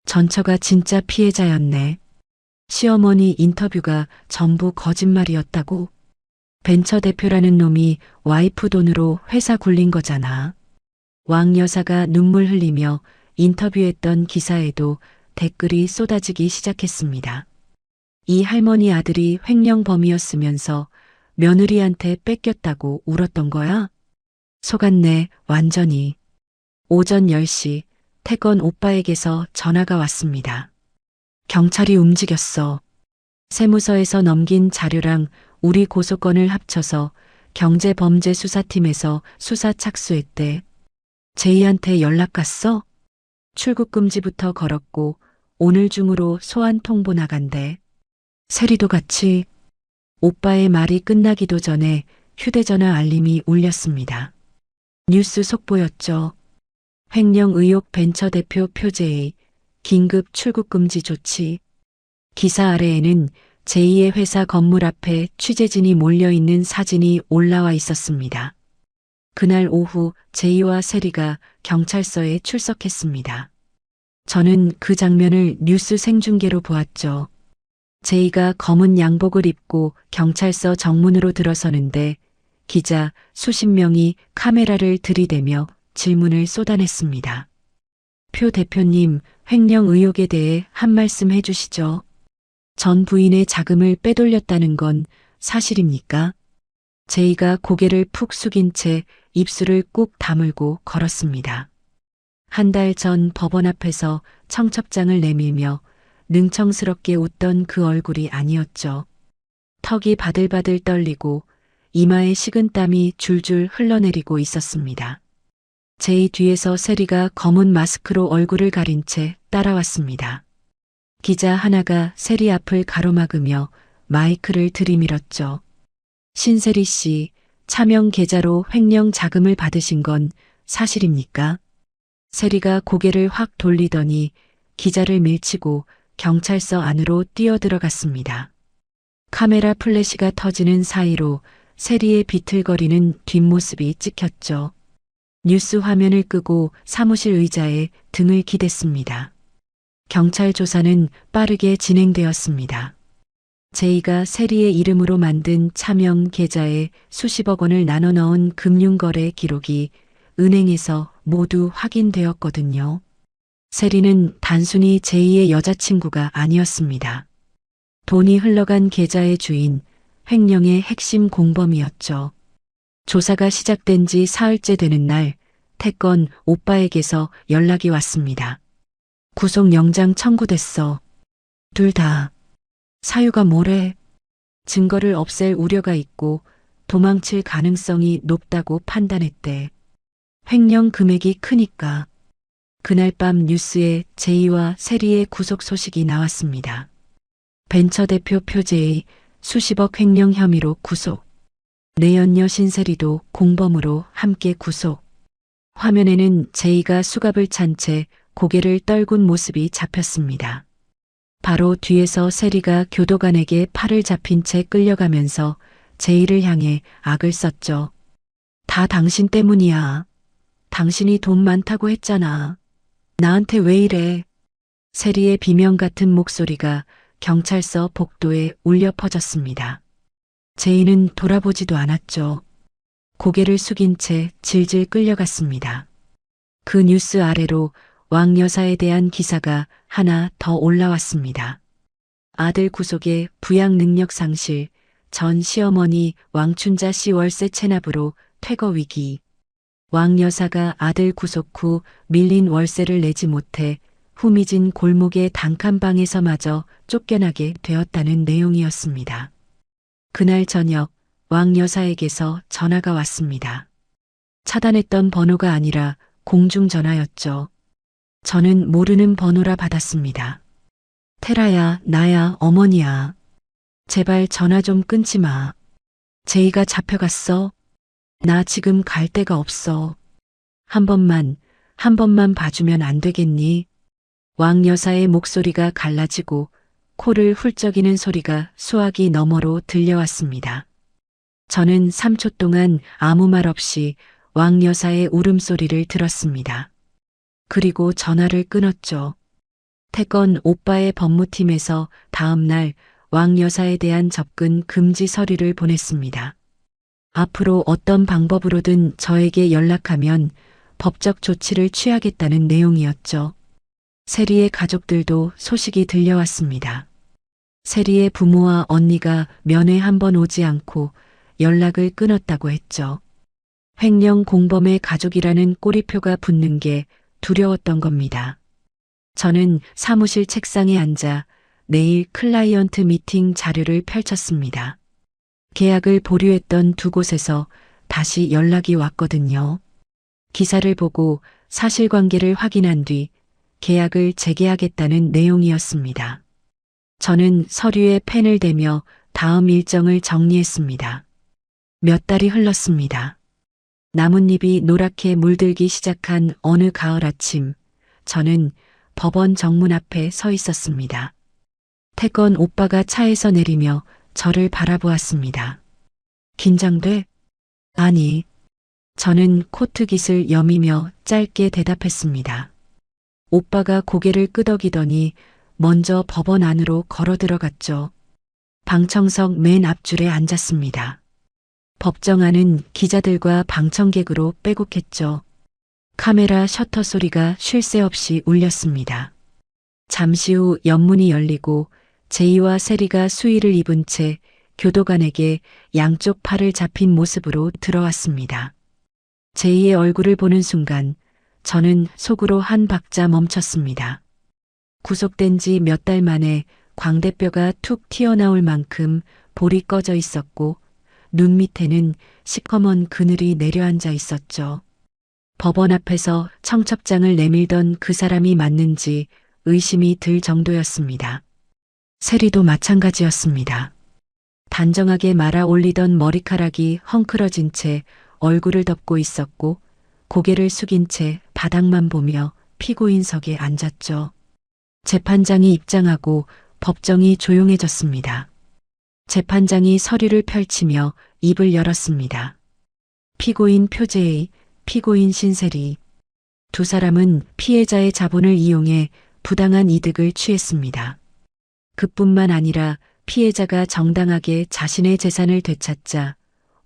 전처가 진짜 피해자였네. 시어머니 인터뷰가 전부 거짓말이었다고? 벤처 대표라는 놈이 와이프 돈으로 회사 굴린 거잖아. 왕 여사가 눈물 흘리며 인터뷰했던 기사에도 댓글이 쏟아지기 시작했습니다. 이 할머니 아들이 횡령범이었으면서 며느리한테 뺏겼다고 울었던 거야? 속았네, 완전히. 오전 10시 태건 오빠에게서 전화가 왔습니다. 경찰이 움직였어. 세무서에서 넘긴 자료랑 우리 고소건을 합쳐서 경제범죄수사팀에서 수사 착수했대. 제이한테 연락 갔어? 출국 금지부터 걸었고 오늘 중으로 소환 통보 나간대. 세리도 같이. 오빠의 말이 끝나기도 전에 휴대전화 알림이 울렸습니다. 뉴스 속보였죠. 횡령 의혹 벤처 대표 표제의 긴급 출국 금지 조치. 기사 아래에는 제2의 회사 건물 앞에 취재진이 몰려있는 사진이 올라와 있었습니다. 그날 오후 제이와 세리가 경찰서에 출석했습니다. 저는 그 장면을 뉴스 생중계로 보았죠. 제이가 검은 양복을 입고 경찰서 정문으로 들어서는데 기자 수십 명이 카메라를 들이대며 질문을 쏟아냈습니다. 표 대표님, 횡령 의혹에 대해 한 말씀 해주시죠. 전 부인의 자금을 빼돌렸다는 건 사실입니까? 제이가 고개를 푹 숙인 채 입술을 꾹 다물고 걸었습니다. 한 달 전 법원 앞에서 청첩장을 내밀며 능청스럽게 웃던 그 얼굴이 아니었죠. 턱이 바들바들 떨리고 이마에 식은땀이 줄줄 흘러내리고 있었습니다. 제이 뒤에서 세리가 검은 마스크로 얼굴을 가린 채 따라왔습니다. 기자 하나가 세리 앞을 가로막으며 마이크를 들이밀었죠. 신세리 씨, 차명 계좌로 횡령 자금을 받으신 건 사실입니까? 세리가 고개를 확 돌리더니 기자를 밀치고 경찰서 안으로 뛰어들어갔습니다. 카메라 플래시가 터지는 사이로 세리의 비틀거리는 뒷모습이 찍혔죠. 뉴스 화면을 끄고 사무실 의자에 등을 기댔습니다. 경찰 조사는 빠르게 진행되었습니다. 제이가 세리의 이름으로 만든 차명 계좌에 수십억 원을 나눠 넣은 금융거래 기록이 은행에서 모두 확인되었거든요. 세리는 단순히 제이의 여자친구가 아니었습니다. 돈이 흘러간 계좌의 주인, 횡령의 핵심 공범이었죠. 조사가 시작된 지 사흘째 되는 날, 태건 오빠에게서 연락이 왔습니다. 구속영장 청구됐어. 둘 다. 사유가 뭐래? 증거를 없앨 우려가 있고 도망칠 가능성이 높다고 판단했대. 횡령 금액이 크니까. 그날 밤 뉴스에 제이와 세리의 구속 소식이 나왔습니다. 벤처 대표 표제의 수십억 횡령 혐의로 구속. 내연녀 신세리도 공범으로 함께 구속. 화면에는 제이가 수갑을 찬 채 고개를 떨군 모습이 잡혔습니다. 바로 뒤에서 세리가 교도관에게 팔을 잡힌 채 끌려가면서 제이를 향해 악을 썼죠. 다 당신 때문이야. 당신이 돈 많다고 했잖아. 나한테 왜 이래? 세리의 비명 같은 목소리가 경찰서 복도에 울려 퍼졌습니다. 제이는 돌아보지도 않았죠. 고개를 숙인 채 질질 끌려갔습니다. 그 뉴스 아래로 왕 여사에 대한 기사가 하나 더 올라왔습니다. 아들 구속에 부양 능력 상실, 전 시어머니 왕춘자 씨 월세 체납으로 퇴거 위기. 왕 여사가 아들 구속 후 밀린 월세를 내지 못해 후미진 골목의 단칸방에서마저 쫓겨나게 되었다는 내용이었습니다. 그날 저녁 왕 여사에게서 전화가 왔습니다. 차단했던 번호가 아니라 공중전화였죠. 저는 모르는 번호라 받았습니다. 테라야, 나야, 어머니야. 제발 전화 좀 끊지 마. 제이가 잡혀갔어. 나 지금 갈 데가 없어. 한 번만 봐주면 안 되겠니? 왕 여사의 목소리가 갈라지고 코를 훌쩍이는 소리가 수화기 너머로 들려왔습니다. 저는 3초 동안 아무 말 없이 왕 여사의 울음소리를 들었습니다. 그리고 전화를 끊었죠. 태건 오빠의 법무팀에서 다음 날 왕 여사에 대한 접근 금지 서류를 보냈습니다. 앞으로 어떤 방법으로든 저에게 연락하면 법적 조치를 취하겠다는 내용이었죠. 세리의 가족들도 소식이 들려왔습니다. 세리의 부모와 언니가 면회 한 번 오지 않고 연락을 끊었다고 했죠. 횡령 공범의 가족이라는 꼬리표가 붙는 게 두려웠던 겁니다. 저는 사무실 책상에 앉아 내일 클라이언트 미팅 자료를 펼쳤습니다. 계약을 보류했던 두 곳에서 다시 연락이 왔거든요. 기사를 보고 사실관계를 확인한 뒤 계약을 재개하겠다는 내용이었습니다. 저는 서류에 펜을 대며 다음 일정을 정리했습니다. 몇 달이 흘렀습니다. 나뭇잎이 노랗게 물들기 시작한 어느 가을 아침, 저는 법원 정문 앞에 서 있었습니다. 태건 오빠가 차에서 내리며 저를 바라보았습니다. 긴장돼? 아니. 저는 코트깃을 여미며 짧게 대답했습니다. 오빠가 고개를 끄덕이더니 먼저 법원 안으로 걸어 들어갔죠. 방청석 맨 앞줄에 앉았습니다. 법정 안은 기자들과 방청객으로 빼곡했죠. 카메라 셔터 소리가 쉴 새 없이 울렸습니다. 잠시 후 연문이 열리고 제이와 세리가 수의를 입은 채 교도관에게 양쪽 팔을 잡힌 모습으로 들어왔습니다. 제이의 얼굴을 보는 순간 저는 속으로 한 박자 멈췄습니다. 구속된 지 몇 달 만에 광대뼈가 툭 튀어나올 만큼 볼이 꺼져 있었고 눈 밑에는 시커먼 그늘이 내려앉아 있었죠. 법원 앞에서 청첩장을 내밀던 그 사람이 맞는지 의심이 들 정도였습니다. 세리도 마찬가지였습니다. 단정하게 말아 올리던 머리카락이 헝클어진 채 얼굴을 덮고 있었고 고개를 숙인 채 바닥만 보며 피고인석에 앉았죠. 재판장이 입장하고 법정이 조용해졌습니다. 재판장이 서류를 펼치며 입을 열었습니다. 피고인 표재의, 피고인 신세리. 두 사람은 피해자의 자본을 이용해 부당한 이득을 취했습니다. 그뿐만 아니라 피해자가 정당하게 자신의 재산을 되찾자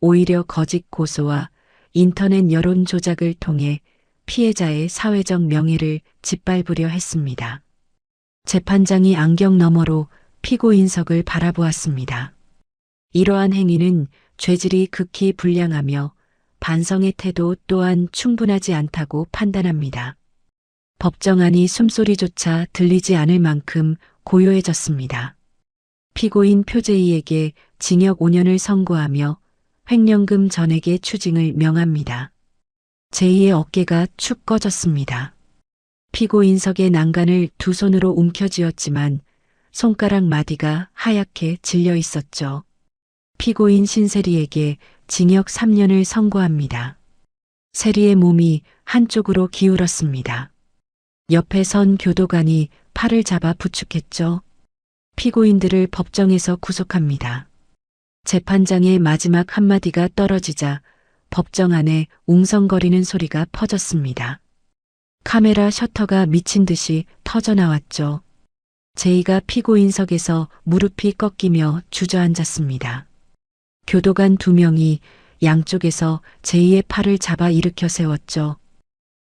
오히려 거짓 고소와 인터넷 여론 조작을 통해 피해자의 사회적 명예를 짓밟으려 했습니다. 재판장이 안경 너머로 피고인석을 바라보았습니다. 이러한 행위는 죄질이 극히 불량하며 반성의 태도 또한 충분하지 않다고 판단합니다. 법정 안이 숨소리조차 들리지 않을 만큼 고요해졌습니다. 피고인 표재희에게 징역 5년을 선고하며 횡령금 전액의 추징을 명합니다. 제이의 어깨가 축 꺼졌습니다. 피고인석의 난간을 두 손으로 움켜쥐었지만 손가락 마디가 하얗게 질려 있었죠. 피고인 신세리에게 징역 3년을 선고합니다. 세리의 몸이 한쪽으로 기울었습니다. 옆에 선 교도관이 팔을 잡아 부축했죠. 피고인들을 법정에서 구속합니다. 재판장의 마지막 한마디가 떨어지자 법정 안에 웅성거리는 소리가 퍼졌습니다. 카메라 셔터가 미친 듯이 터져나왔죠. 제이가 피고인석에서 무릎이 꺾이며 주저앉았습니다. 교도관 2명이 양쪽에서 제이의 팔을 잡아 일으켜 세웠죠.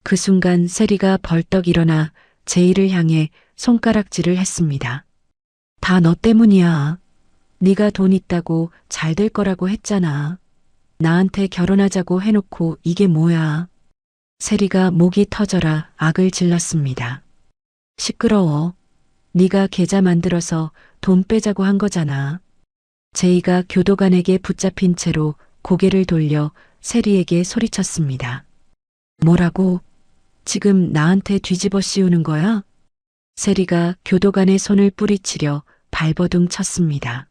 그 순간 세리가 벌떡 일어나 제이를 향해 손가락질을 했습니다. 다 너 때문이야. 네가 돈 있다고 잘 될 거라고 했잖아. 나한테 결혼하자고 해놓고 이게 뭐야. 세리가 목이 터져라 악을 질렀습니다. 시끄러워. 네가 계좌 만들어서 돈 빼자고 한 거잖아. 제이가 교도관에게 붙잡힌 채로 고개를 돌려 세리에게 소리쳤습니다. 뭐라고? 지금 나한테 뒤집어 씌우는 거야? 세리가 교도관의 손을 뿌리치려 발버둥 쳤습니다.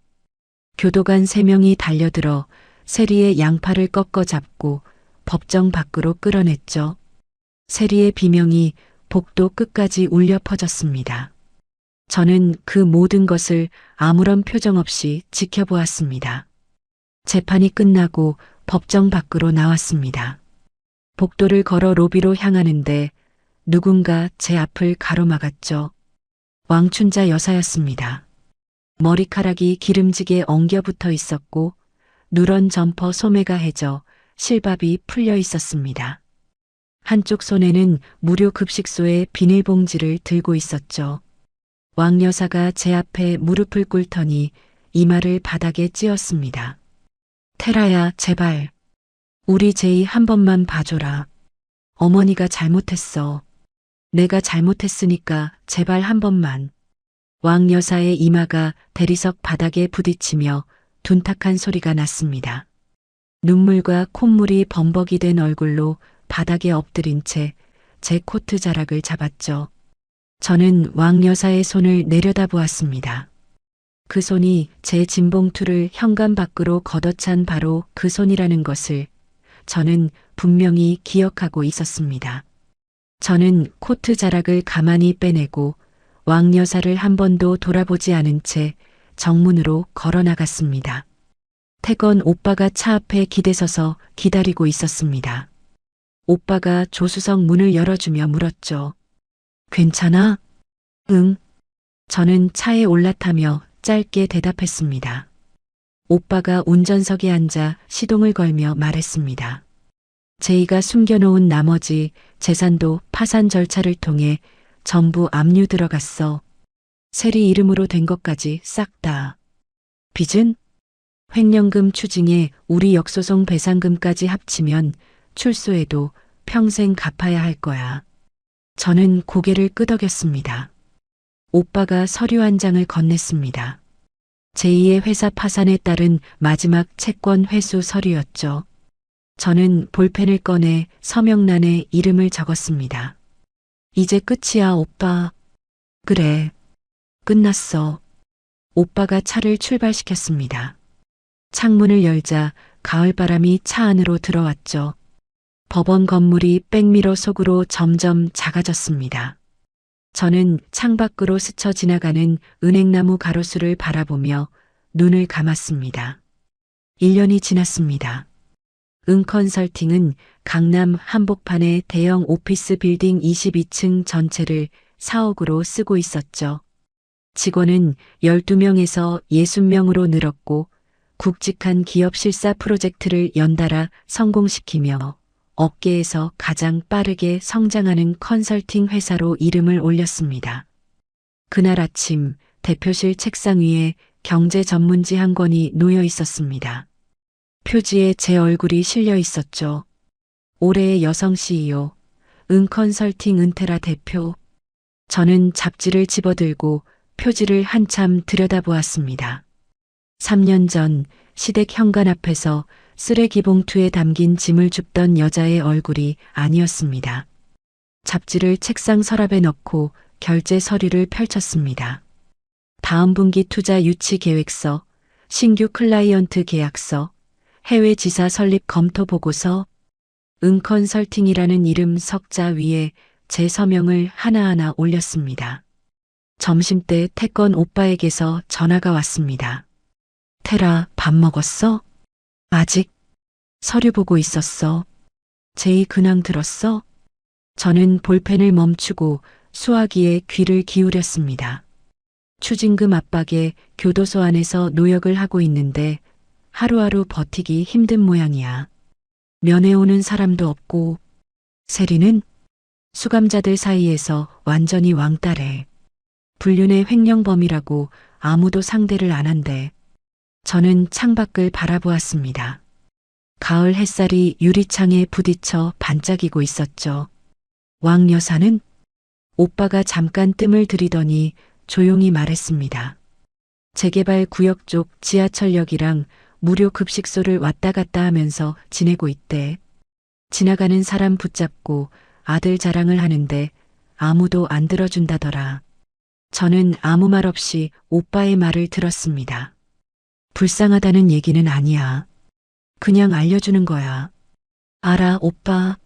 교도관 3명이 달려들어 세리의 양팔을 꺾어 잡고 법정 밖으로 끌어냈죠. 세리의 비명이 복도 끝까지 울려 퍼졌습니다. 저는 그 모든 것을 아무런 표정 없이 지켜보았습니다. 재판이 끝나고 법정 밖으로 나왔습니다. 복도를 걸어 로비로 향하는데 누군가 제 앞을 가로막았죠. 왕춘자 여사였습니다. 머리카락이 기름지게 엉겨붙어 있었고 누런 점퍼 소매가 해져 실밥이 풀려 있었습니다. 한쪽 손에는 무료 급식소의 비닐봉지를 들고 있었죠. 왕 여사가 제 앞에 무릎을 꿇더니 이마를 바닥에 찧었습니다. 테라야, 제발. 우리 제이 한 번만 봐줘라. 어머니가 잘못했어. 내가 잘못했으니까 제발 한 번만. 왕 여사의 이마가 대리석 바닥에 부딪히며 둔탁한 소리가 났습니다. 눈물과 콧물이 범벅이 된 얼굴로 바닥에 엎드린 채 제 코트 자락을 잡았죠. 저는 왕 여사의 손을 내려다보았습니다. 그 손이 제 진봉투를 현관 밖으로 걷어찬 바로 그 손이라는 것을 저는 분명히 기억하고 있었습니다. 저는 코트 자락을 가만히 빼내고 왕 여사를 한 번도 돌아보지 않은 채 정문으로 걸어 나갔습니다. 태건 오빠가 차 앞에 기대서서 기다리고 있었습니다. 오빠가 조수석 문을 열어주며 물었죠. 괜찮아? 응. 저는 차에 올라타며 짧게 대답했습니다. 오빠가 운전석에 앉아 시동을 걸며 말했습니다. 제이가 숨겨놓은 나머지 재산도 파산 절차를 통해 전부 압류 들어갔어. 세리 이름으로 된 것까지 싹 다. 빚은? 횡령금 추징에 우리 역소송 배상금까지 합치면 출소해도 평생 갚아야 할 거야. 저는 고개를 끄덕였습니다. 오빠가 서류 한 장을 건넸습니다. 제2의 회사 파산에 따른 마지막 채권 회수 서류였죠. 저는 볼펜을 꺼내 서명란에 이름을 적었습니다. 이제 끝이야, 오빠. 그래. 끝났어. 오빠가 차를 출발시켰습니다. 창문을 열자 가을바람이 차 안으로 들어왔죠. 법원 건물이 백미러 속으로 점점 작아졌습니다. 저는 창밖으로 스쳐 지나가는 은행나무 가로수를 바라보며 눈을 감았습니다. 1년이 지났습니다. 은컨설팅은 강남 한복판의 대형 오피스 빌딩 22층 전체를 사옥으로 쓰고 있었죠. 직원은 12명에서 60명으로 늘었고 굵직한 기업 실사 프로젝트를 연달아 성공시키며 업계에서 가장 빠르게 성장하는 컨설팅 회사로 이름을 올렸습니다. 그날 아침 대표실 책상 위에 경제 전문지 한 권이 놓여 있었습니다. 표지에 제 얼굴이 실려 있었죠. 올해의 여성 CEO, 은컨설팅 은테라 대표. 저는 잡지를 집어들고 표지를 한참 들여다보았습니다. 3년 전 시댁 현관 앞에서 쓰레기 봉투에 담긴 짐을 줍던 여자의 얼굴이 아니었습니다. 잡지를 책상 서랍에 넣고 결제 서류를 펼쳤습니다. 다음 분기 투자 유치 계획서, 신규 클라이언트 계약서, 해외 지사 설립 검토 보고서, 은컨설팅이라는 이름 석자 위에 제 서명을 하나하나 올렸습니다. 점심때 태권 오빠에게서 전화가 왔습니다. 테라, 밥 먹었어? 아직. 서류 보고 있었어. 제의 근황 들었어? 저는 볼펜을 멈추고 수화기에 귀를 기울였습니다. 추징금 압박에 교도소 안에서 노역을 하고 있는데 하루하루 버티기 힘든 모양이야. 면회 오는 사람도 없고, 세리는 수감자들 사이에서 완전히 왕따래. 불륜의 횡령범이라고 아무도 상대를 안 한대. 저는 창밖을 바라보았습니다. 가을 햇살이 유리창에 부딪혀 반짝이고 있었죠. 왕 여사는? 오빠가 잠깐 뜸을 들이더니 조용히 말했습니다. 재개발 구역 쪽 지하철역이랑 무료 급식소를 왔다 갔다 하면서 지내고 있대. 지나가는 사람 붙잡고 아들 자랑을 하는데 아무도 안 들어준다더라. 저는 아무 말 없이 오빠의 말을 들었습니다. 불쌍하다는 얘기는 아니야. 그냥 알려주는 거야. 알아, 오빠.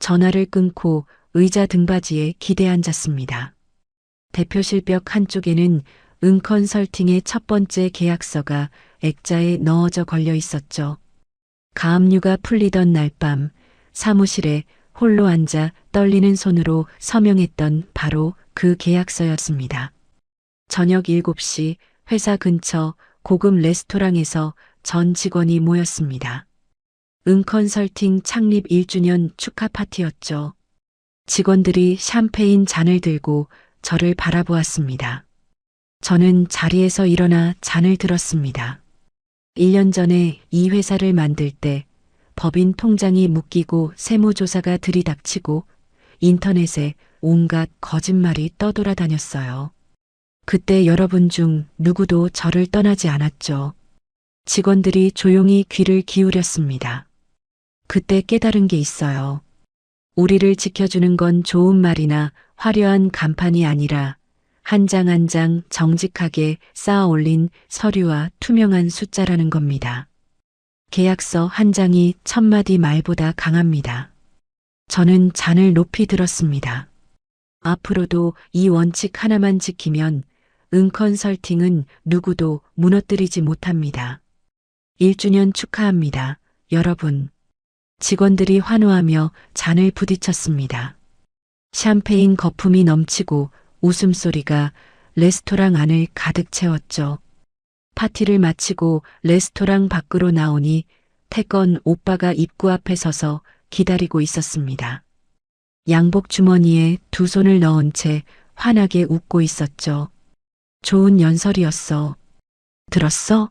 전화를 끊고 의자 등받이에 기대 앉았습니다. 대표실 벽 한쪽에는 은컨설팅의 첫 번째 계약서가 액자에 넣어져 걸려 있었죠. 가압류가 풀리던 날 밤 사무실에 홀로 앉아 떨리는 손으로 서명했던 바로 그 계약서였습니다. 저녁 7시 회사 근처 고급 레스토랑에서 전 직원이 모였습니다. 은컨설팅 창립 1주년 축하 파티였죠. 직원들이 샴페인 잔을 들고 저를 바라보았습니다. 저는 자리에서 일어나 잔을 들었습니다. 1년 전에 이 회사를 만들 때 법인 통장이 묶이고 세무조사가 들이닥치고 인터넷에 온갖 거짓말이 떠돌아다녔어요. 그때 여러분 중 누구도 저를 떠나지 않았죠. 직원들이 조용히 귀를 기울였습니다. 그때 깨달은 게 있어요. 우리를 지켜주는 건 좋은 말이나 화려한 간판이 아니라 한 장 한 장 정직하게 쌓아 올린 서류와 투명한 숫자라는 겁니다. 계약서 한 장이 1000마디 말보다 강합니다. 저는 잔을 높이 들었습니다. 앞으로도 이 원칙 하나만 지키면 은컨설팅은 누구도 무너뜨리지 못합니다. 1주년 축하합니다, 여러분. 직원들이 환호하며 잔을 부딪혔습니다. 샴페인 거품이 넘치고 웃음소리가 레스토랑 안을 가득 채웠죠. 파티를 마치고 레스토랑 밖으로 나오니 태권 오빠가 입구 앞에 서서 기다리고 있었습니다. 양복 주머니에 두 손을 넣은 채 환하게 웃고 있었죠. 좋은 연설이었어. 들었어?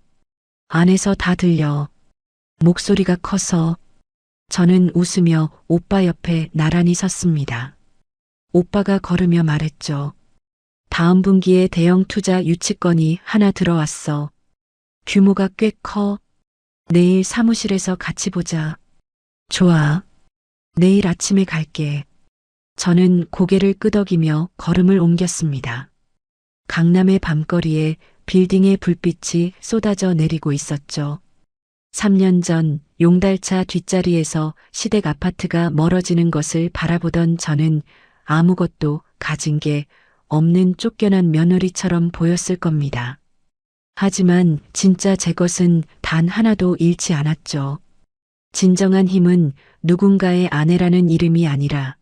안에서 다 들려. 목소리가 커서. 저는 웃으며 오빠 옆에 나란히 섰습니다. 오빠가 걸으며 말했죠. 다음 분기에 대형 투자 유치건이 하나 들어왔어. 규모가 꽤 커. 내일 사무실에서 같이 보자. 좋아. 내일 아침에 갈게. 저는 고개를 끄덕이며 걸음을 옮겼습니다. 강남의 밤거리에 빌딩의 불빛이 쏟아져 내리고 있었죠. 3년 전 용달차 뒷자리에서 시댁 아파트가 멀어지는 것을 바라보던 저는 아무것도 가진 게 없는 쫓겨난 며느리처럼 보였을 겁니다. 하지만 진짜 제 것은 단 하나도 잃지 않았죠. 진정한 힘은 누군가의 아내라는 이름이 아니라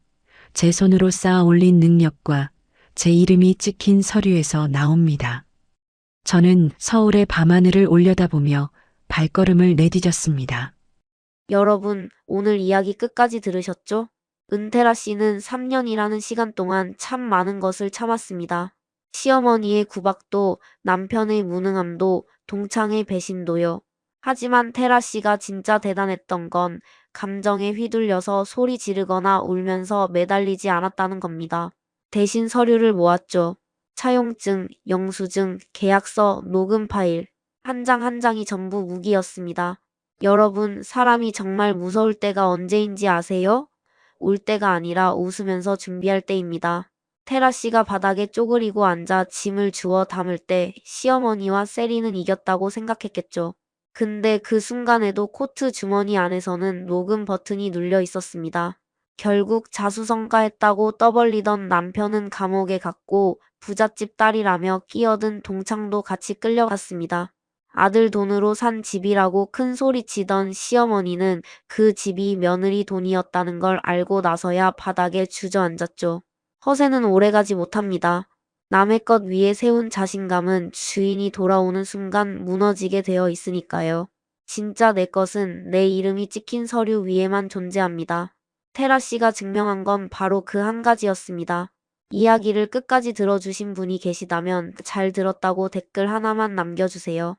제 손으로 쌓아 올린 능력과 제 이름이 찍힌 서류에서 나옵니다. 저는 서울의 밤하늘을 올려다보며 발걸음을 내디뎠습니다. 여러분, 오늘 이야기 끝까지 들으셨죠? 은테라 씨는 3년이라는 시간 동안 참 많은 것을 참았습니다. 시어머니의 구박도, 남편의 무능함도, 동창의 배신도요. 하지만 테라 씨가 진짜 대단했던 건 감정에 휘둘려서 소리 지르거나 울면서 매달리지 않았다는 겁니다. 대신 서류를 모았죠. 차용증, 영수증, 계약서, 녹음 파일. 한 장 한 장이 전부 무기였습니다. 여러분, 사람이 정말 무서울 때가 언제인지 아세요? 울 때가 아니라 웃으면서 준비할 때입니다. 테라 씨가 바닥에 쪼그리고 앉아 짐을 주워 담을 때 시어머니와 세리는 이겼다고 생각했겠죠. 근데 그 순간에도 코트 주머니 안에서는 녹음 버튼이 눌려 있었습니다. 결국 자수성가했다고 떠벌리던 남편은 감옥에 갔고 부잣집 딸이라며 끼어든 동창도 같이 끌려갔습니다. 아들 돈으로 산 집이라고 큰 소리치던 시어머니는 그 집이 며느리 돈이었다는 걸 알고 나서야 바닥에 주저앉았죠. 허세는 오래가지 못합니다. 남의 것 위에 세운 자신감은 주인이 돌아오는 순간 무너지게 되어 있으니까요. 진짜 내 것은 내 이름이 찍힌 서류 위에만 존재합니다. 테라 씨가 증명한 건 바로 그 한 가지였습니다. 이야기를 끝까지 들어주신 분이 계시다면 잘 들었다고 댓글 하나만 남겨주세요.